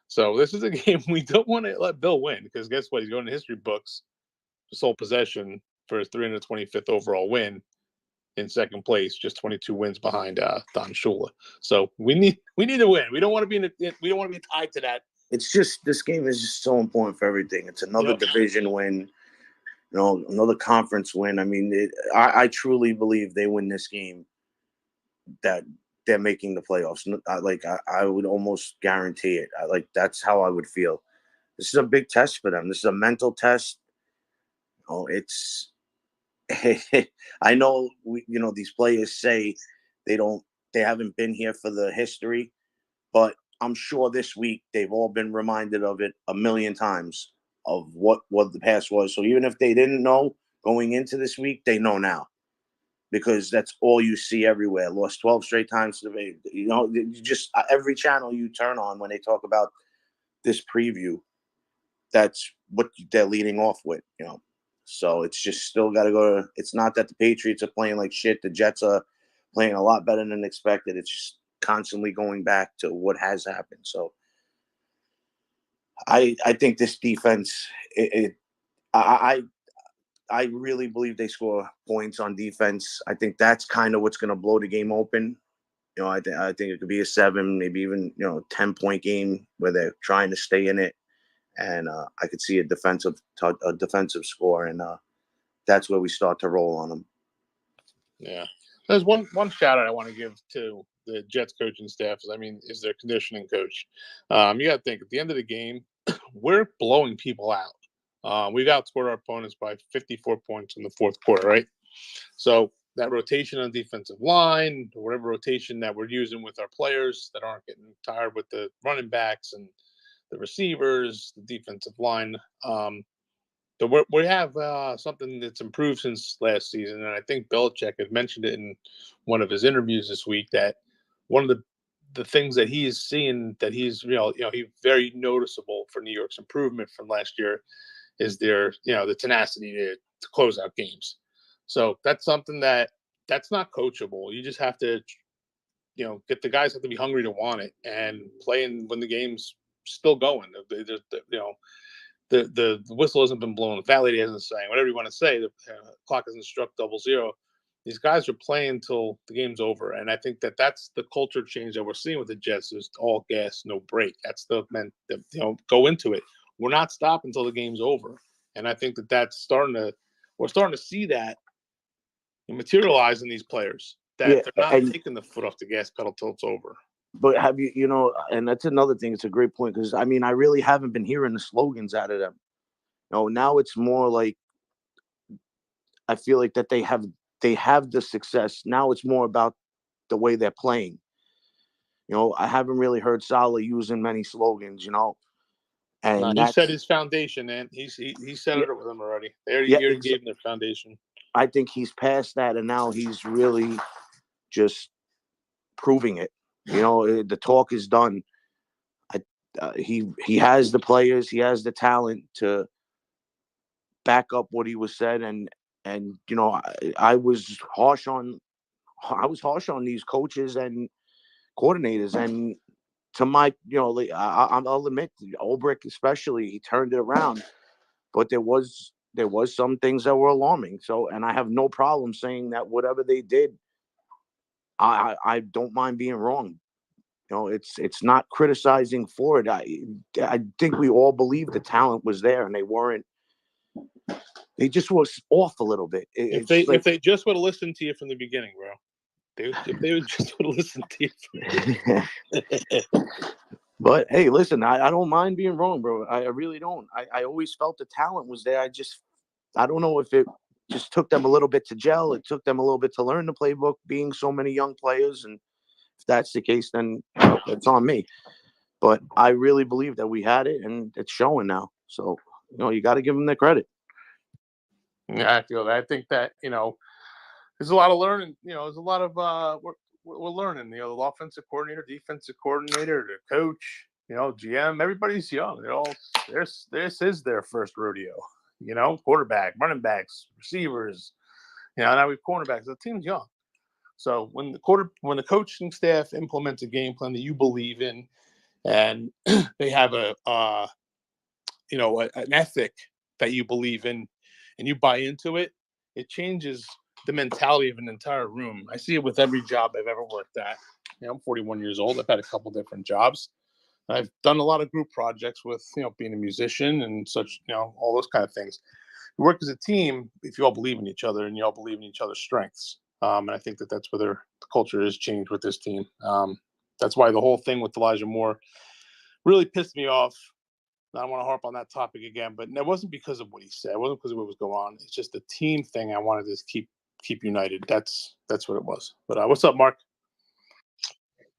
So this is a game we don't want to let Bill win, because guess what? He's going to history books for sole possession for his 325th overall win. In second place, just 22 wins behind Don Shula. So we need to win. We don't want to be tied to that. It's just, this game is just so important for everything. It's another division win, another conference win. I mean, I truly believe they win this game, that they're making the playoffs. I would almost guarantee it. That's how I would feel. This is a big test for them. This is a mental test. It's. I know these players say they haven't been here for the history, but I'm sure this week they've all been reminded of it a million times, of what the past was. So even if they didn't know going into this week, they know now, because that's all you see everywhere. Lost 12 straight times to the just every channel you turn on when they talk about this preview, that's what they're leading off with, So it's just still got to go. It's not that the Patriots are playing like shit. The Jets are playing a lot better than expected. It's just constantly going back to what has happened. So I think this defense, I really believe they score points on defense. I think that's kind of what's going to blow the game open. I think it could be a 7, maybe even 10-point game where they're trying to stay in it. And I could see a defensive score, and that's where we start to roll on them. Yeah, there's one shout out I want to give to the Jets coaching staff. Is their conditioning coach. You got to think, at the end of the game, we're blowing people out. We've outscored our opponents by 54 points in the fourth quarter, right? So that rotation on defensive line, or whatever rotation that we're using with our players that aren't getting tired with the running backs and the receivers, the defensive line. But we have something that's improved since last season, and I think Belichick had mentioned it in one of his interviews this week, that one of the things that he is seeing, that he's he's very noticeable for New York's improvement from last year, is their the tenacity to close out games. So that's something that's not coachable. You just have to get the guys have to be hungry to want it and playing when the game's still going. The whistle hasn't been blown. The fat lady hasn't sang. Whatever you want to say, the clock hasn't struck 00. These guys are playing till the game's over, and I think that's the culture change that we're seeing with the Jets. Is all gas, no break. That's the go into it. We're not stopping until the game's over, and I think that's we're starting to see that materialize in these players. That they're not taking the foot off the gas pedal till it's over. But have you, and that's another thing. It's a great point, because I really haven't been hearing the slogans out of them. Now it's more like, I feel like that they have they have the success. Now it's more about the way they're playing. I haven't really heard Salah using many slogans, No, and he set that's his foundation, man. He set yeah, it up with them already. He yeah. already gave them their foundation. I think he's past that, and now he's really just proving it. The talk is done. He has the players, he has the talent to back up what he was said, and I was harsh on these coaches and coordinators, and to my I'll admit Ulbrich especially, he turned it around, but there was some things that were alarming. So, and I have no problem saying that whatever they did, I don't mind being wrong. It's not criticizing for it. I think we all believe the talent was there, and they just was off a little bit. If they just would have listened to you from the beginning, bro. If they just would have listened to you. But hey, listen, I don't mind being wrong, bro. I really don't. I always felt the talent was there. I don't know if it just took them a little bit to gel. It took them a little bit to learn the playbook, being so many young players. And if that's the case, then it's on me. But I really believe that we had it, and it's showing now. So, you got to give them the credit. Yeah, I feel that. I think that, there's a lot of learning. There's a lot of we're learning. The offensive coordinator, defensive coordinator, the coach, GM. Everybody's young. This is their first rodeo. Quarterback, running backs, receivers. Now we have cornerbacks. The team's young. So when the coaching staff implements a game plan that you believe in, and they have an ethic that you believe in, and you buy into it, it changes the mentality of an entire room. I see it with every job I've ever worked at. I'm 41 years old. I've had a couple different jobs. I've done a lot of group projects with, being a musician and such, all those kind of things. You work as a team if you all believe in each other and you all believe in each other's strengths. And I think that's where the culture has changed with this team. That's why the whole thing with Elijah Moore really pissed me off. I don't want to harp on that topic again, but it wasn't because of what he said. It wasn't because of what was going on. It's just the team thing. I wanted to keep united. That's what it was. But what's up, Mark?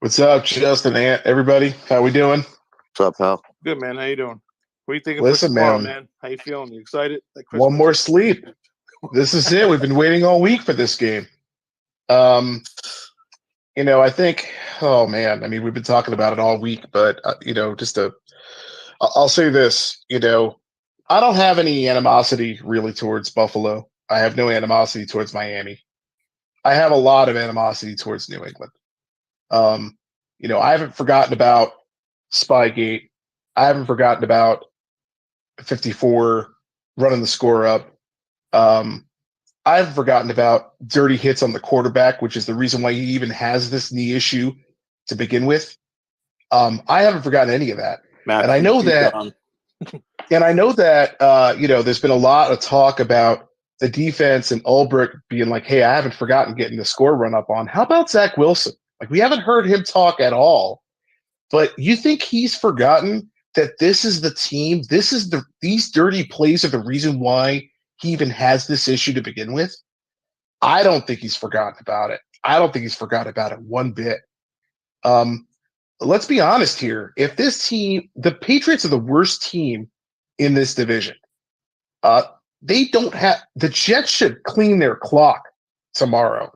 What's up, Justin, Ant, everybody? How we doing? What's up, pal? Good, man. How you doing? What are you thinking Listen, for tomorrow, man. How you feeling? You excited? One more sleep. This is it. We've been waiting all week for this game. I think, oh man, we've been talking about it all week, but I'll say this, I don't have any animosity really towards Buffalo. I have no animosity towards Miami. I have a lot of animosity towards New England. I haven't forgotten about Spygate. I haven't forgotten about 54 running the score up. I haven't forgotten about dirty hits on the quarterback, which is the reason why he even has this knee issue to begin with. I haven't forgotten any of that. And I know that, there's been a lot of talk about the defense and Ulbrich being like, hey, I haven't forgotten getting the score run up on. How about Zach Wilson? Like, we haven't heard him talk at all. But you think he's forgotten that this is the team? These dirty plays are the reason why he even has this issue to begin with? I don't think he's forgotten about it. I don't think he's forgotten about it one bit. Let's be honest here. If this team, the Patriots are the worst team in this division. The Jets should clean their clock tomorrow.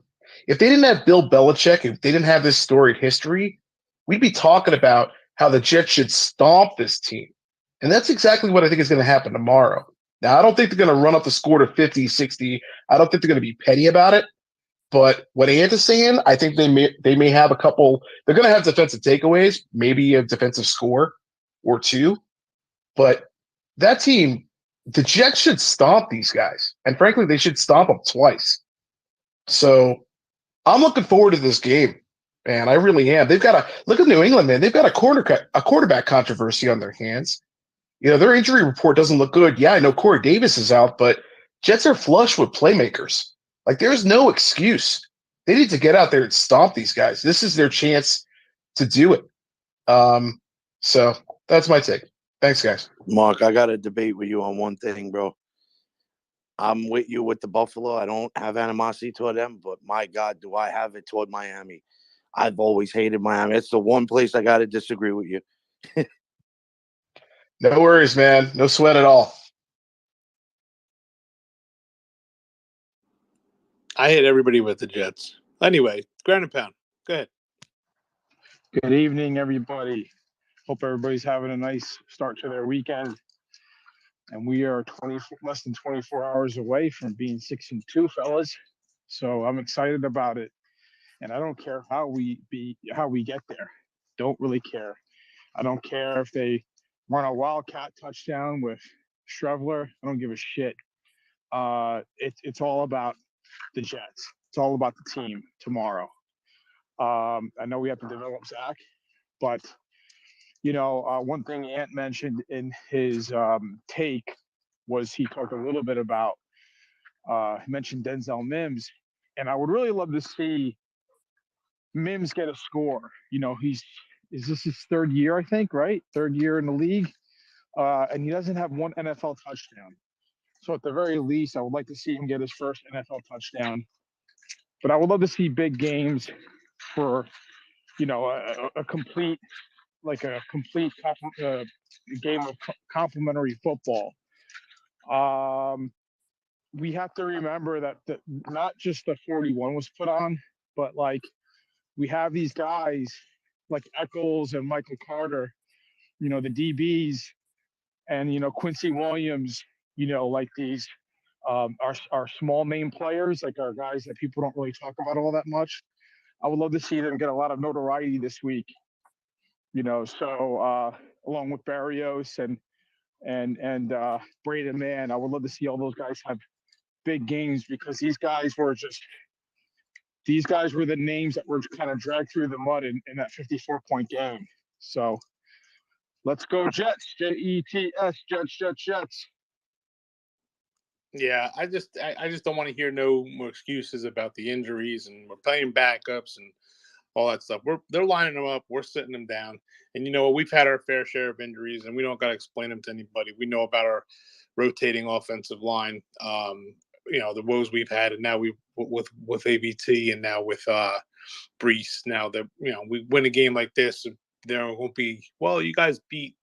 If they didn't have Bill Belichick, if they didn't have this storied history, we'd be talking about how the Jets should stomp this team. And that's exactly what I think is going to happen tomorrow. Now, I don't think they're going to run up the score to 50, 60. I don't think they're going to be petty about it. But what Ant is saying, I think they may have a couple. They're going to have defensive takeaways, maybe a defensive score or two. But that team, the Jets should stomp these guys. And frankly, they should stomp them twice. So I'm looking forward to this game, man. I really am. They've got look at New England, man. They've got a quarterback controversy on their hands. Their injury report doesn't look good. Yeah, I know Corey Davis is out, but Jets are flush with playmakers. Like, there's no excuse. They need to get out there and stomp these guys. This is their chance to do it. So that's my take. Thanks, guys. Mark, I got to debate with you on one thing, bro. I'm with you with the Buffalo. I don't have animosity toward them, but my God, do I have it toward Miami. I've always hated Miami. It's the one place I got to disagree with you. No worries, man. No sweat at all. I hate everybody with the Jets. Anyway, Ground and Pound. Go ahead. Good evening, everybody. Hope everybody's having a nice start to their weekend. And we are less than 24 hours away from being 6-2, fellas. So I'm excited about it. And I don't care how we get there. Don't really care. I don't care if they run a wildcat touchdown with Shrevler. I don't give a shit. It's all about the Jets. It's all about the team tomorrow. I know we have to develop Zach, but one thing Ant mentioned in his take was he talked a little bit about he mentioned Denzel Mims, and I would really love to see Mims get a score. Is this his third year, I think, right? Third year in the league, and he doesn't have one NFL touchdown. So at the very least, I would like to see him get his first NFL touchdown. But I would love to see big games for a complete game of complementary football. We have to remember that not just the 41 was put on, but like we have these guys like Eccles and Michael Carter, the DBs, and Quincy Williams, like these our small name players, like our guys that people don't really talk about all that much. I would love to see them get a lot of notoriety this week. So along with Barrios and Braden Mann, I would love to see all those guys have big games because these guys were the names that were kind of dragged through the mud in that 54-point game. So let's go Jets, Jets, Jets. Yeah, I just don't want to hear no more excuses about the injuries and we're playing backups and all that stuff. They're lining them up. We're sitting them down. And we've had our fair share of injuries, and we don't got to explain them to anybody. We know about our rotating offensive line. The woes we've had, and now we with ABT, and now with Brees. Now that we win a game like this, there won't be. Well, you guys beat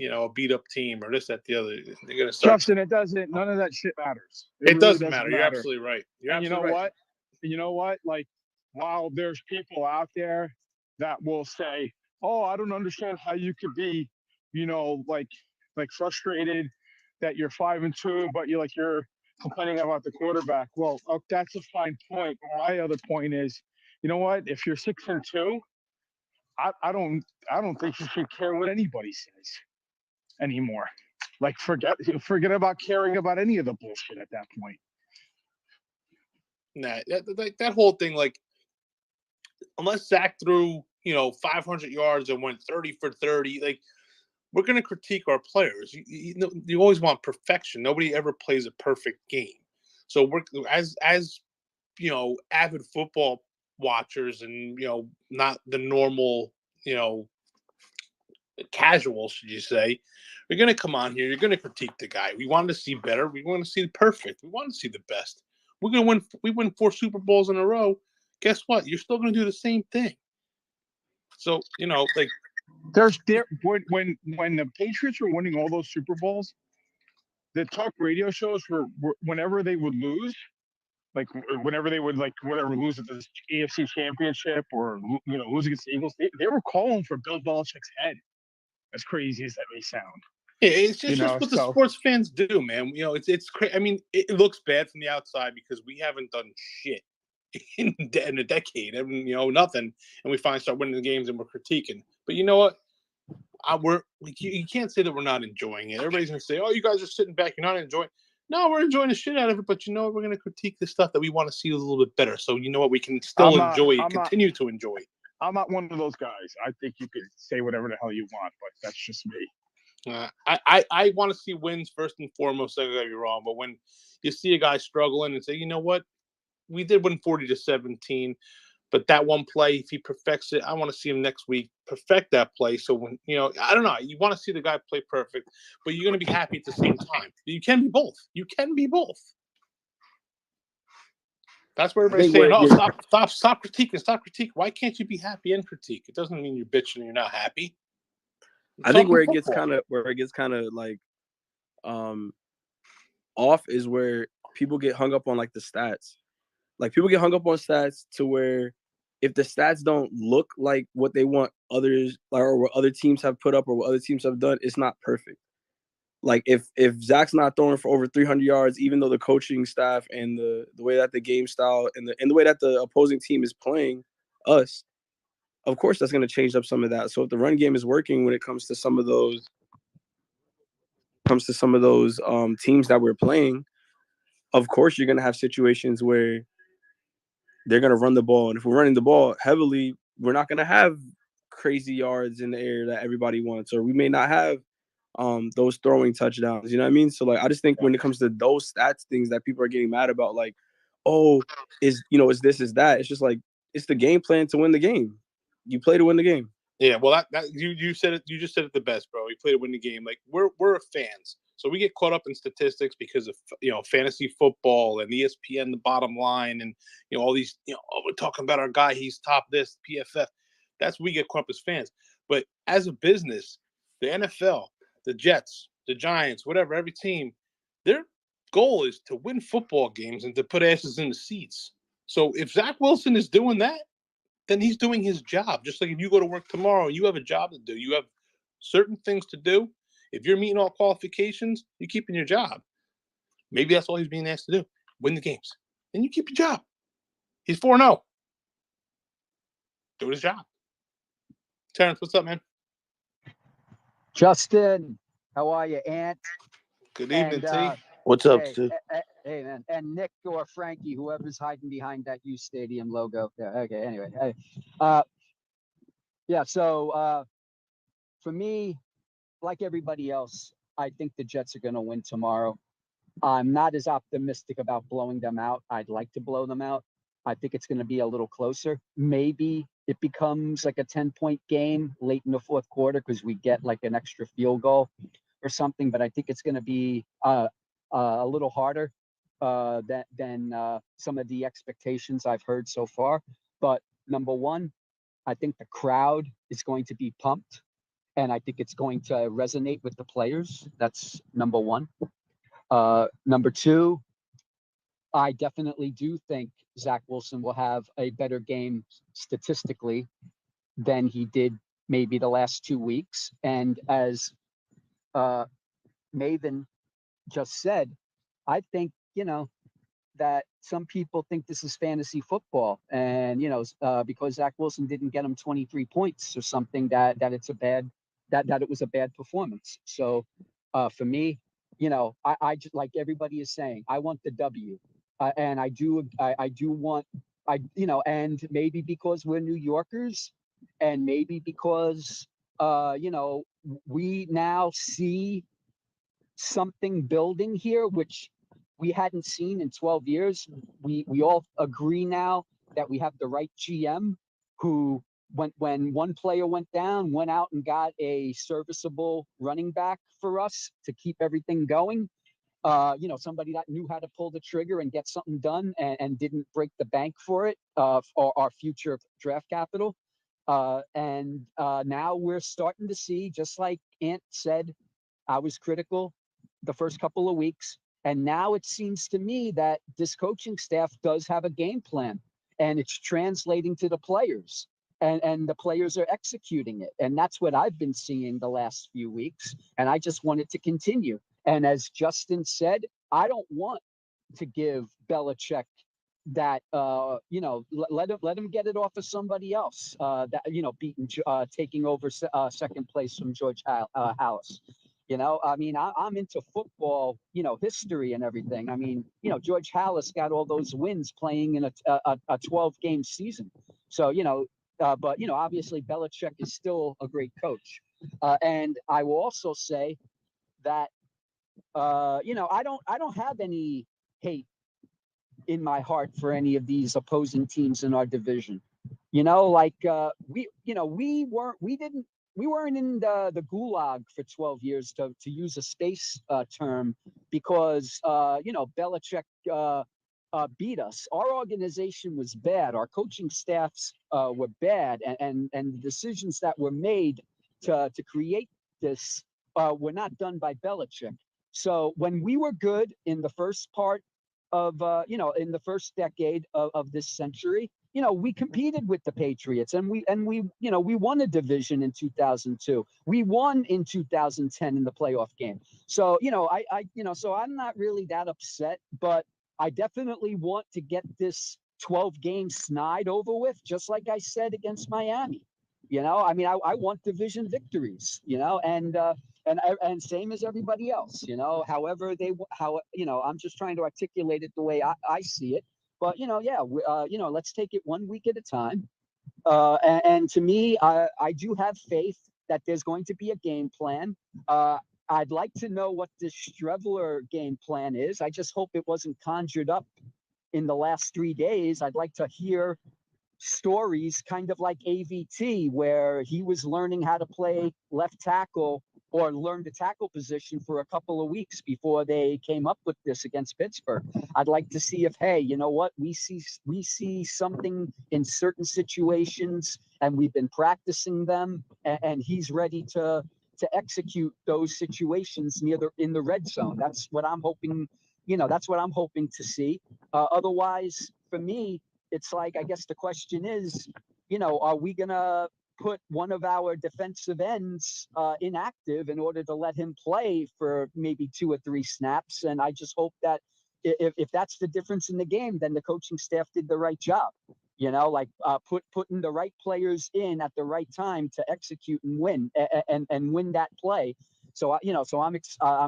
a beat up team or this, that, the other. They're gonna start. Justin, it doesn't. None of that shit matters. It really doesn't matter. You're absolutely right. And you know what? Like, while there's people out there that will say, "Oh, I don't understand how you could be, like frustrated that you're 5-2, but you're complaining about the quarterback." Well, that's a fine point. But my other point is, you know what? If you're 6-2, I don't think you should care what anybody says anymore. Like, forget about caring about any of the bullshit at that point. Nah, that whole thing, like, unless Zach threw 500 yards and went 30 for 30, like, we're going to critique our players. You always want perfection. Nobody ever plays a perfect game. So we're as avid football watchers and not the normal casuals, should you say, you're going to come on here. You're going to critique the guy. We want to see better. We want to see the perfect. We want to see the best. We're going to win. We win 4 Super Bowls in a row. Guess what? You're still going to do the same thing. So like. When the Patriots were winning all those Super Bowls, the talk radio shows were whenever they would lose, like whenever they would lose at the AFC Championship or lose against the Eagles, they were calling for Bill Belichick's head. As crazy as that may sound. Yeah, it's just what the sports fans do, man. It's crazy. I mean, it looks bad from the outside because we haven't done shit in a decade. I mean, nothing, and we finally start winning the games and we're critiquing. But you know what? You can't say that we're not enjoying it. Everybody's gonna say, "Oh, you guys are sitting back. You're not enjoying." No, we're enjoying the shit out of it. But we're gonna critique the stuff that we want to see a little bit better. So we can still continue to enjoy. I'm not one of those guys. I think you could say whatever the hell you want, but that's just me. I want to see wins first and foremost. I gotta be wrong, but when you see a guy struggling and say, you know what, we did win 40-17. But that one play, if he perfects it, I want to see him next week perfect that play. So when I don't know, you want to see the guy play perfect, but you're going to be happy at the same time. You can be both. You can be both. That's where everybody's saying, "Oh, stop critiquing. Why can't you be happy and critique? It doesn't mean you're bitching and you're not happy." I think where it gets kind of like off is where people get hung up on like the stats. Like people get hung up on stats to where if the stats don't look like what they want others or what other teams have put up or what other teams have done, it's not perfect. Like if Zach's not throwing for over 300 yards, even though the coaching staff and the way that the game style and the way that the opposing team is playing us, of course that's going to change up some of that. So if the run game is working when it comes to some of those teams that we're playing, of course you're going to have situations where they're going to run the ball. And if we're running the ball heavily, we're not going to have crazy yards in the air that everybody wants, or we may not have those throwing touchdowns. You know what I mean? So like, I just think when it comes to those stats things that people are getting mad about, like, oh, is this, is that? It's just like, it's the game plan to win the game. You play to win the game. Yeah, well, that you said it. You just said it the best, bro. We play to win the game. Like we're fans, so we get caught up in statistics because of fantasy football and ESPN, the bottom line, and all these. Oh, we're talking about our guy. He's top this PFF. That's what we get caught up as fans. But as a business, the NFL, the Jets, the Giants, whatever, every team, their goal is to win football games and to put asses in the seats. So if Zach Wilson is doing that, then he's doing his job. Just like if you go to work tomorrow, you have a job to do. You have certain things to do. If you're meeting all qualifications, you're keeping your job. Maybe that's all he's being asked to do. Win the games. And you keep your job. He's 4-0. Do his job. Terrence, what's up, man? Justin, how are you, Ant? Good evening, T. What's up, hey, Stu? hey, man, and Nick or Frankie, whoever's hiding behind that U Stadium logo. Yeah, okay. Anyway, yeah. So for me, like everybody else, I think the Jets are going to win tomorrow. I'm not as optimistic about blowing them out. I'd like to blow them out. I think it's going to be a little closer. Maybe it becomes like a 10-point game late in the fourth quarter because we get like an extra field goal or something. But I think it's going to be a little harder than some of the expectations I've heard so far. But number one, I think the crowd is going to be pumped, and I think it's going to resonate with the players. That's number one. Number two, I definitely do think Zach Wilson will have a better game statistically than he did maybe the last 2 weeks. And as Maven just said, I think, that some people think this is fantasy football, and because Zach Wilson didn't get him 23 points or something, that it's a bad that it was a bad performance. So for me, I just, like everybody is saying, I want the W, and I do want, and maybe because we're New Yorkers, and maybe because we now see something building here, which we hadn't seen in 12 years. We all agree now that we have the right GM who, when one player went down, went out and got a serviceable running back for us to keep everything going. Somebody that knew how to pull the trigger and get something done and didn't break the bank for it, for our future draft capital. And now we're starting to see, just like Ant said, I was critical the first couple of weeks. And now it seems to me that this coaching staff does have a game plan, and it's translating to the players, and the players are executing it. And that's what I've been seeing the last few weeks. And I just want it to continue. And as Justin said, I don't want to give Belichick that, let him get it off of somebody else, taking over second place from George Halas. I'm into football, history and everything. I mean, George Halas got all those wins playing in a 12-game season. So, but obviously Belichick is still a great coach. And I will also say that, I don't have any hate in my heart for any of these opposing teams in our division. We weren't in the gulag for 12 years, to use a space term, because Belichick beat us. Our organization was bad. Our coaching staffs were bad, and the decisions that were made to create this were not done by Belichick. So when we were good in the first part of in the first decade of this century, we competed with the Patriots, and we we won a division in 2002. We won in 2010 in the playoff game. So so I'm not really that upset, but I definitely want to get this 12-game snide over with, just like I said against Miami. I mean, I want division victories, and same as everybody else, however I'm just trying to articulate it the way I see it. But, let's take it 1 week at a time. And to me, I do have faith that there's going to be a game plan. I'd like to know what this Streveler game plan is. I just hope it wasn't conjured up in the last 3 days. I'd like to hear stories kind of like AVT, where he was learning how to play left tackle or learn the tackle position for a couple of weeks before they came up with this against Pittsburgh. I'd like to see if, hey, you know what, we see something in certain situations, and we've been practicing them, and he's ready to execute those situations in the red zone. That's what I'm hoping. That's what I'm hoping to see. Otherwise, for me, it's like, I guess the question is, are we gonna put one of our defensive ends inactive in order to let him play for maybe 2 or 3 snaps? And I just hope that if that's the difference in the game, then the coaching staff did the right job. Putting the right players in at the right time to execute and win and win that play. So I'm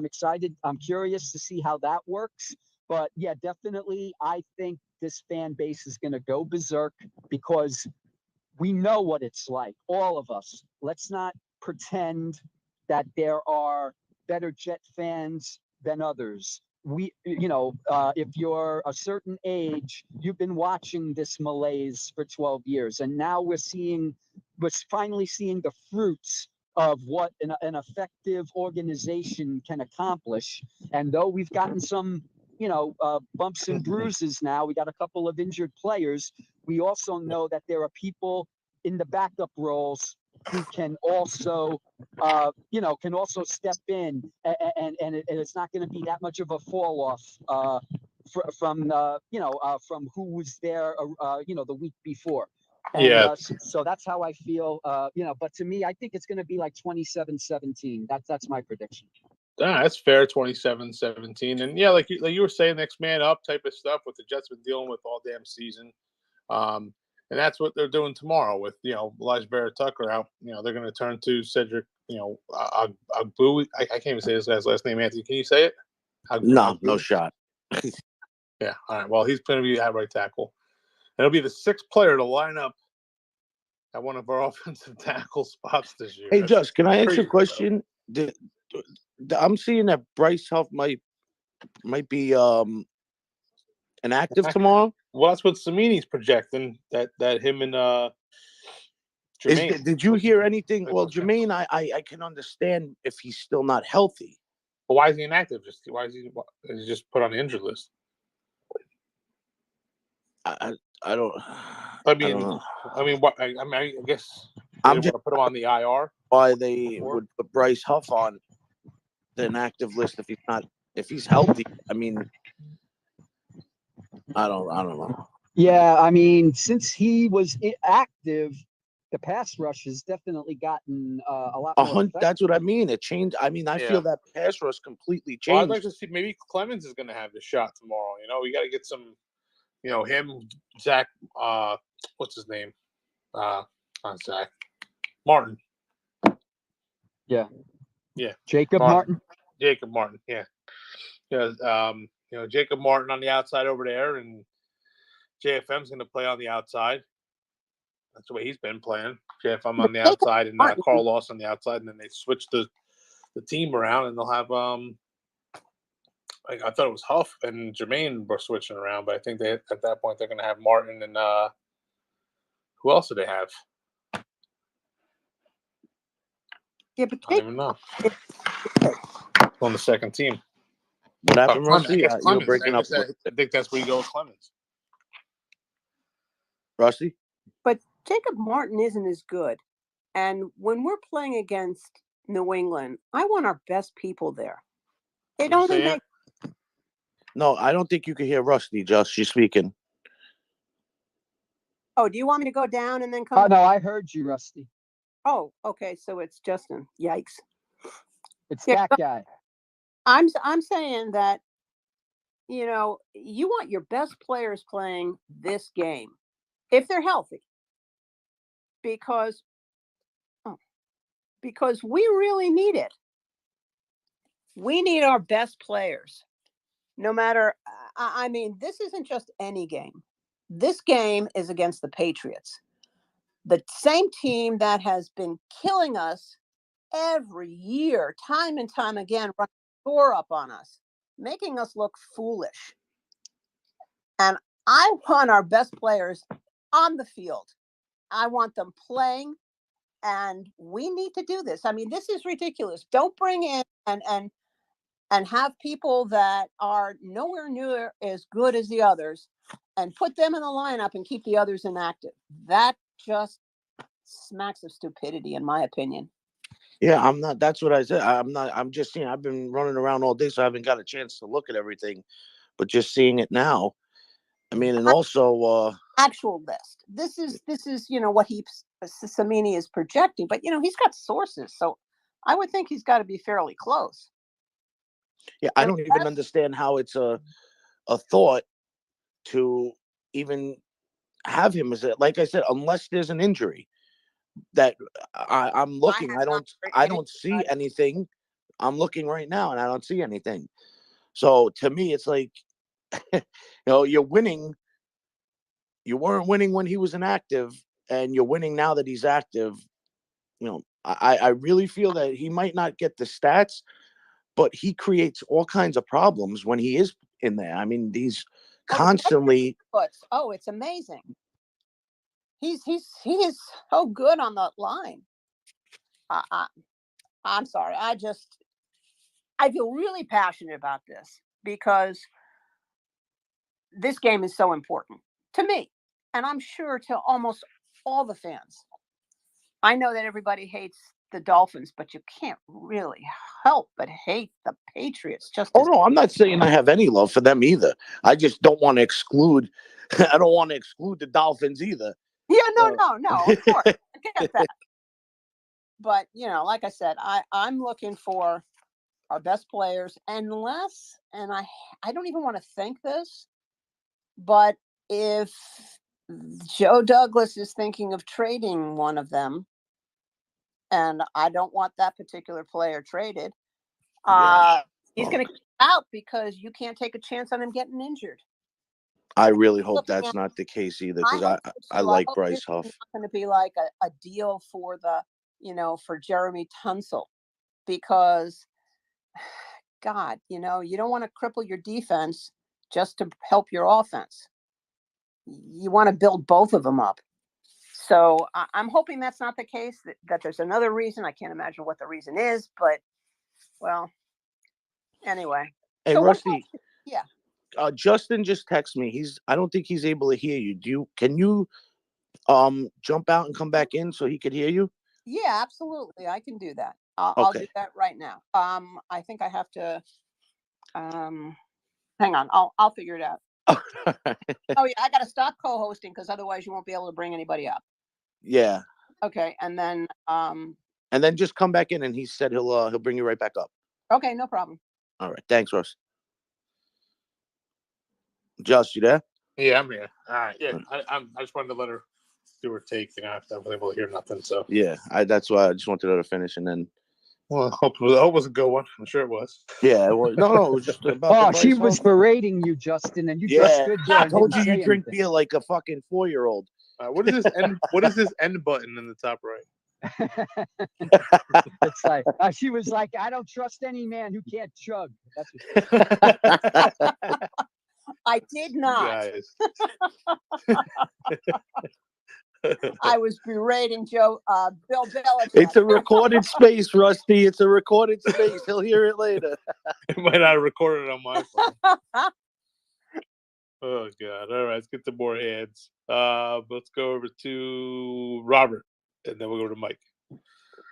excited. I'm curious to see how that works. But yeah, definitely, I think this fan base is going to go berserk because we know what it's like, all of us. Let's not pretend that there are better Jet fans than others. If you're a certain age, you've been watching this malaise for 12 years, and now we're finally seeing the fruits of what an effective organization can accomplish. And though we've gotten some bumps and bruises now, we got a couple of injured players, we also know that there are people in the backup roles who can also step in, and it's not going to be that much of a fall off from who was there the week before. And so that's how I feel. But to me, I think it's going to be like 27-17. That's my prediction. That's fair, 27-17. And yeah, like you were saying, next man up type of stuff with the Jets been dealing with all damn season. And that's what they're doing tomorrow with, Elijah Vera-Tucker out. They're going to turn to Cedric, Agbu. I can't even say this guy's last name, Anthony. Can you say it? No shot. Yeah. All right. Well, he's going to be at right tackle. And it'll be the 6th player to line up at one of our offensive tackle spots this year. Hey, Just, can I ask you a question? I'm seeing that Bryce Huff might be inactive tomorrow. Well, that's what Samini's projecting, that him and Jermaine. Did you hear anything? Well, Jermaine, I can understand if he's still not healthy. But why is he inactive? Why is he just put on the injured list? I don't. I guess I'm just put him on the IR. Why they would put Bryce Huff on the inactive list if he's healthy? I mean, I don't know. Yeah, I mean, since he was active, the pass rush has definitely gotten a lot more. That's what I mean. It changed. I mean, I feel that pass rush completely changed. Well, I'd like to see maybe Clemens is going to have the shot tomorrow. We got to get some. Him, Zach. What's his name? Not Zach. Martin. Yeah. Yeah. Jacob Martin. Jacob Martin. Yeah. Yeah. Jacob Martin on the outside over there, and JFM's going to play on the outside. That's the way he's been playing. JFM on the outside and Carl Lawson on the outside, and then they switch the team around, and they'll have I thought it was Huff and Jermaine were switching around, but I think at that point they're going to have Martin and who else do they have? Yeah, but I don't even know. On the second team. What happened, Clemens, I Rusty? guess You were Clemens. breaking up. I think that's where you go with Clemens. Rusty? But Jacob Martin isn't as good. And when we're playing against New England, I want our best people there. It What'd you only say, makes No, I don't think you can hear Rusty, Just. She's speaking. Oh, do you want me to go down and then come Oh back? no, I heard you, Rusty. Oh, okay. So it's Justin. Yikes. It's Yeah, that guy. I'm saying that, you want your best players playing this game if they're healthy. Because we really need it. We need our best players. No matter, I mean, this isn't just any game. This game is against the Patriots, the same team that has been killing us every year, time and time again, running the score up on us, making us look foolish. And I want our best players on the field. I want them playing, and we need to do this. I mean, this is ridiculous. Don't bring in and have people that are nowhere near as good as the others and put them in the lineup and keep the others inactive. That just smacks of stupidity, in my opinion. Yeah, I'm not. That's what I said. I'm just seeing. I've been running around all day, so I haven't got a chance to look at everything. But just seeing it now, I mean, and also, Actual list. This is what Samini is projecting, but he's got sources, so I would think he's got to be fairly close. yeah, I don't even understand how it's a thought to even have him as like I said, unless there's an injury. That I'm looking. I don't see anything. I'm looking right now and I don't see anything. So to me, it's like, you're winning. You weren't winning when he was inactive, and you're winning now that he's active. I really feel that he might not get the stats, but he creates all kinds of problems when he is in there. I mean, he's constantly. Oh, it's amazing. He is so good on the line. I'm sorry. I feel really passionate about this because this game is so important to me, and I'm sure to almost all the fans. I know that everybody hates the Dolphins, but you can't really help but hate the Patriots. Oh no, I'm not saying I have any love for them either. I just don't want to exclude. I don't want to exclude the Dolphins either. Yeah, no. Of course, I get that. But like I said, I'm looking for our best players, and I don't even want to think this, but if Joe Douglas is thinking of trading one of them, and I don't want that particular player traded, he's going to get out because you can't take a chance on him getting injured. I really hope that's not the case either, because I like Bryce Huff. It's not going to be like a deal for for Jeremy Tunsil, because God, you don't want to cripple your defense just to help your offense. You want to build both of them up. So I'm hoping that's not the case, that there's another reason. I can't imagine what the reason is, but well, anyway. Hey, so Rusty. Yeah. Justin just texted me. I don't think he's able to hear you. Can you jump out and come back in so he could hear you? Yeah, absolutely. I can do that. I'll do that right now. I think I have to hang on. I'll figure it out. Oh yeah, I got to stop co-hosting because otherwise you won't be able to bring anybody up. Yeah. Okay, and then just come back in, and he said he'll bring you right back up. Okay, no problem. All right, thanks, Russ. Just, you there? Yeah, I'm here. All right. Yeah, I just wanted to let her do her take. I wasn't able to hear nothing. So yeah, that's why I just wanted her to finish, and then. Well, I hope it was a good one. I'm sure it was. Yeah, well, no, it was just about. She was berating you, Justin, and you just stood there. I told you you drink beer like a fucking 4-year-old. What is this end? What is this end button in the top right? It's like she was like, "I don't trust any man who can't chug." That's I did not. I was berating Bill Belichick. It's a recorded space, Rusty. It's a recorded space. He'll hear it later. It might not record it on my phone. Oh God! All right, let's get to more ads. Let's go over to Robert, and then we'll go to Mike.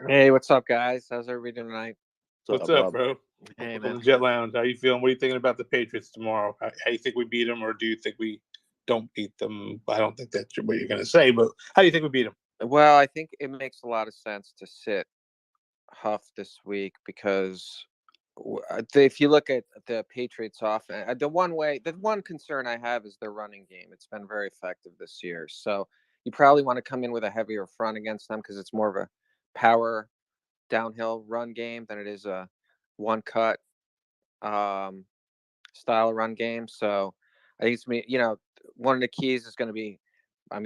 Hey, what's up, guys? How's everybody doing tonight? What's up, bro? Hey, Welcome man. to Jet Lounge. How you feeling? What are you thinking about the Patriots tomorrow? How you think we beat them, or do you think we don't beat them? I don't think that's what you're going to say, but how do you think we beat them? Well, I think it makes a lot of sense to sit Huff this week because if you look at the Patriots offense, the one concern I have is their running game. It's been very effective this year. So you probably want to come in with a heavier front against them because it's more of a power downhill run game than it is a one cut style of run game. So I think it's one of the keys is going to be,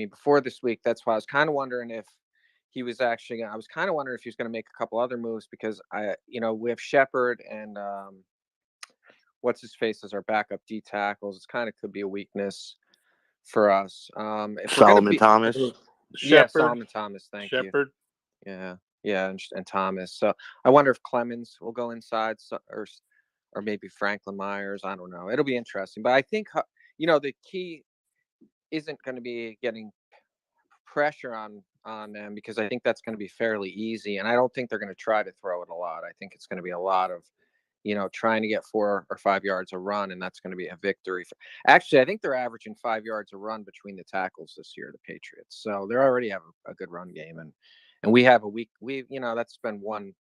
before this week, that's why I was kind of wondering if he was I was kind of wondering if he was going to make a couple other moves because we have Shepard and what's his face as our backup D tackles. It's kind of could be a weakness for us. If Solomon Thomas. Yeah, Solomon Thomas. Thank you. Shepard. Yeah, and Thomas. So I wonder if Clemens will go inside or maybe Franklin Myers. I don't know. It'll be interesting. But I think the key isn't going to be getting pressure on them because I think that's going to be fairly easy. And I don't think they're going to try to throw it a lot. I think it's going to be a lot of, trying to get 4 or 5 yards a run, and that's going to be a victory. Actually, I think they're averaging 5 yards a run between the tackles this year, the Patriots. So they already have a good run game, and we have that's been one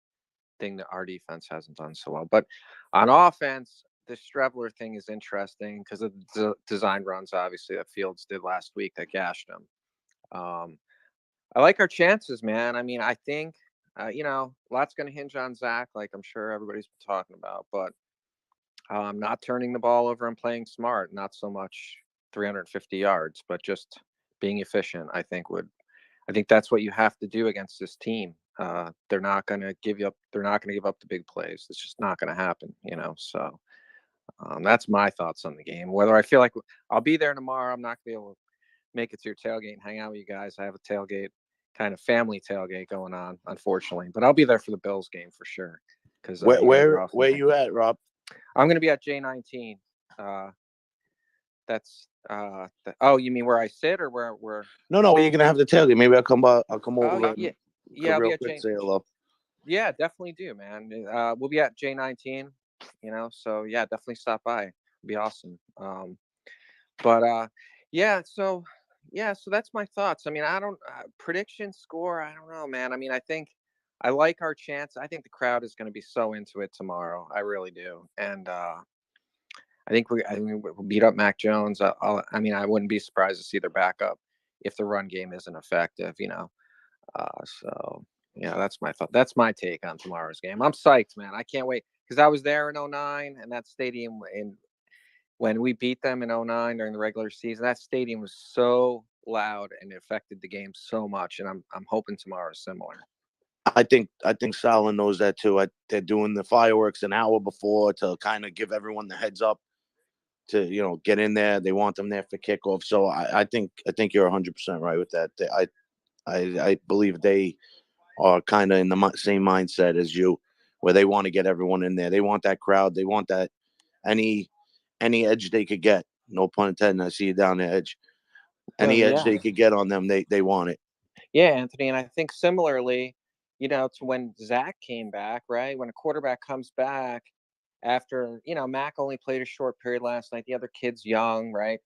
thing that our defense hasn't done so well. But on offense, the Streveler thing is interesting because of the design runs, obviously, that Fields did last week that gashed him. I like our chances, man. I think, lots going to hinge on Zach, like I'm sure everybody's been talking about, but not turning the ball over and playing smart, not so much 350 yards, but just being efficient, I think that's what you have to do against this team. They're not going to give up the big plays. It's just not going to happen, so that's my thoughts on the game. Whether I feel like I'll be there tomorrow, I'm not going to be able to make it to your tailgate and hang out with you guys. I have a tailgate, kind of family tailgate going on, unfortunately, but I'll be there for the Bills game for sure. Because where you at, Rob? I'm going to be at J19. That's oh, you mean where I sit or where? No, you're gonna have the tailgate. Maybe I'll come over. Oh, yeah, real quick, say hello. Yeah, definitely do, man. We'll be at J19. So yeah, definitely stop by. It'd be awesome. So that's my thoughts. I don't prediction score. I don't know, man. I think I like our chance. I think the crowd is going to be so into it tomorrow. I really do, and I think we'll beat up Mac Jones. I wouldn't be surprised to see their backup if the run game isn't effective. So yeah, that's my thought. That's my take on tomorrow's game. I'm psyched, man. I can't wait because I was there in 2009 and that stadium when we beat them in 2009 during the regular season, that stadium was so loud and it affected the game so much. And I'm hoping tomorrow is similar. I think Saleh knows that too. They're doing the fireworks an hour before to kind of give everyone the heads up to get in there. They want them there for kickoff. So I think you're 100% right with that. I believe they are kind of in the same mindset as you, where they want to get everyone in there. They want that crowd. They want that any edge they could get. No pun intended. I see you down the edge. Any edge they could get on them, they want it. Yeah, Anthony, and I think similarly, to when Zach came back, right? When a quarterback comes back after, Mac only played a short period last night. The other kid's young, right?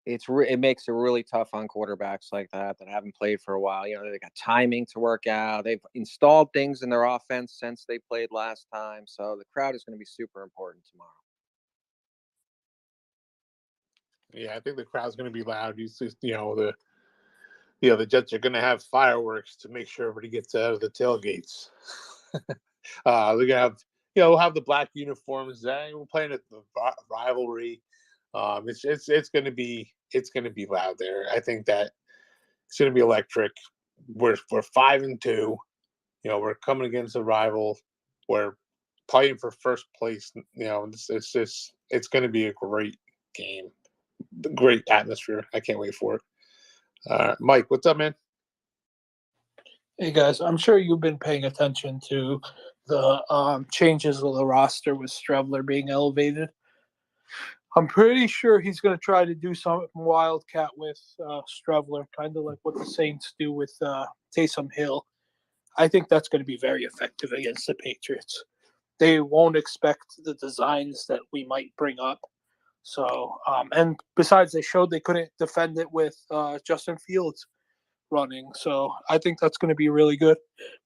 It makes it really tough on quarterbacks like that haven't played for a while. They got timing to work out. They've installed things in their offense since they played last time. So the crowd is going to be super important tomorrow. Yeah, I think the crowd's going to be loud. The Jets are going to have fireworks to make sure everybody gets out of the tailgates. They're going to have, we'll have the black uniforms. We're playing at the rivalry. It's going to be loud there. I think that it's going to be electric. We're 5-2. We're coming against a rival. We're playing for first place. It's going to be a great game. Great atmosphere. I can't wait for it. Mike, what's up, man? Hey guys, I'm sure you've been paying attention to the changes of the roster with Strebler being elevated. I'm pretty sure he's going to try to do something wildcat with Strebler, kind of like what the Saints do with Taysom Hill. I think that's going to be very effective against the Patriots. They won't expect the designs that we might bring up. So, and besides, they showed they couldn't defend it with Justin Fields running. So I think that's going to be really good.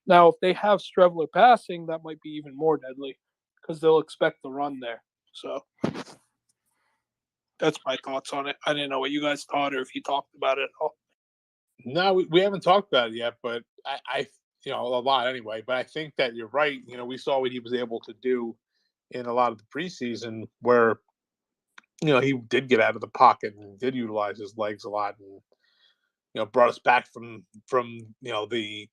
Now, if they have Strebler passing, that might be even more deadly because they'll expect the run there. So that's my thoughts on it. I didn't know what you guys thought or if you talked about it at all. No, we haven't talked about it yet, but I a lot anyway. But I think that you're right. We saw what he was able to do in a lot of the preseason where, he did get out of the pocket and did utilize his legs a lot and, brought us back from the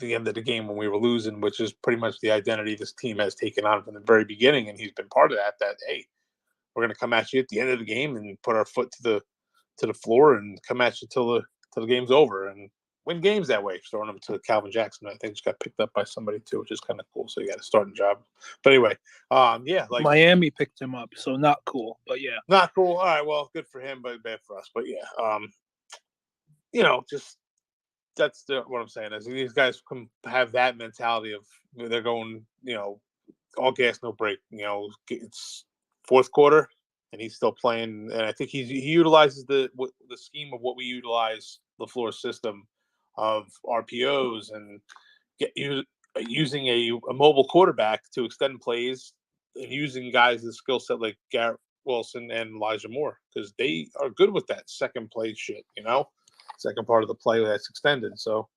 end of the game when we were losing, which is pretty much the identity this team has taken on from the very beginning. And he's been part of that, hey, we're going to come at you at the end of the game and put our foot to the floor and come at you till the game's over and win games that way. Throwing them to Calvin Jackson, I think, just got picked up by somebody too, which is kind of cool. So you got a starting job. But anyway, Miami picked him up, so not cool. But yeah, not cool. All right, well, good for him, but bad for us. But yeah, just that's what I'm saying is these guys can have that mentality of they're going, all gas, no break. It's fourth quarter and he's still playing. And I think he utilizes the scheme of what we utilize LaFleur's system of RPOs and using a mobile quarterback to extend plays and using guys with skill set like Garrett Wilson and Elijah Moore because they are good with that second play shit, second part of the play that's extended. So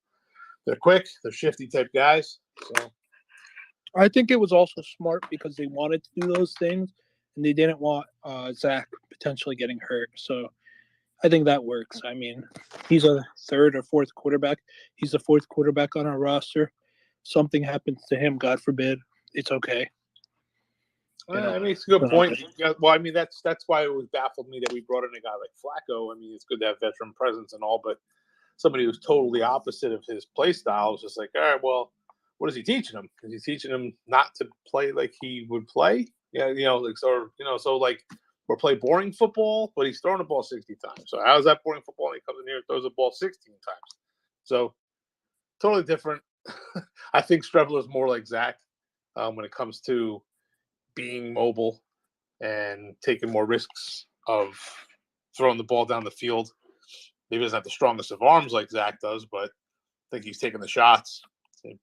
they're quick, they're shifty type guys. So I think it was also smart because they wanted to do those things and they didn't want Zach potentially getting hurt. So I think that works. I mean, he's a third or fourth quarterback. He's the fourth quarterback on our roster. Something happens to him, God forbid, it's okay. I mean, it's a good point. Well, I mean, that's why it was baffled me that we brought in a guy like Flacco. I mean, it's good to have veteran presence and all, but somebody who's totally opposite of his play style is just like, all right, well, what is he teaching him? Is he teaching him not to play like he would play? Yeah, so like we're playing boring football, but he's throwing the ball 60 times. So how's that boring football? And he comes in here and throws the ball 16 times. So totally different. I think Strebler is more like Zach when it comes to being mobile and taking more risks of throwing the ball down the field. Maybe he doesn't have the strongest of arms like Zach does, but I think he's taking the shots.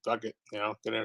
Fuck it, get in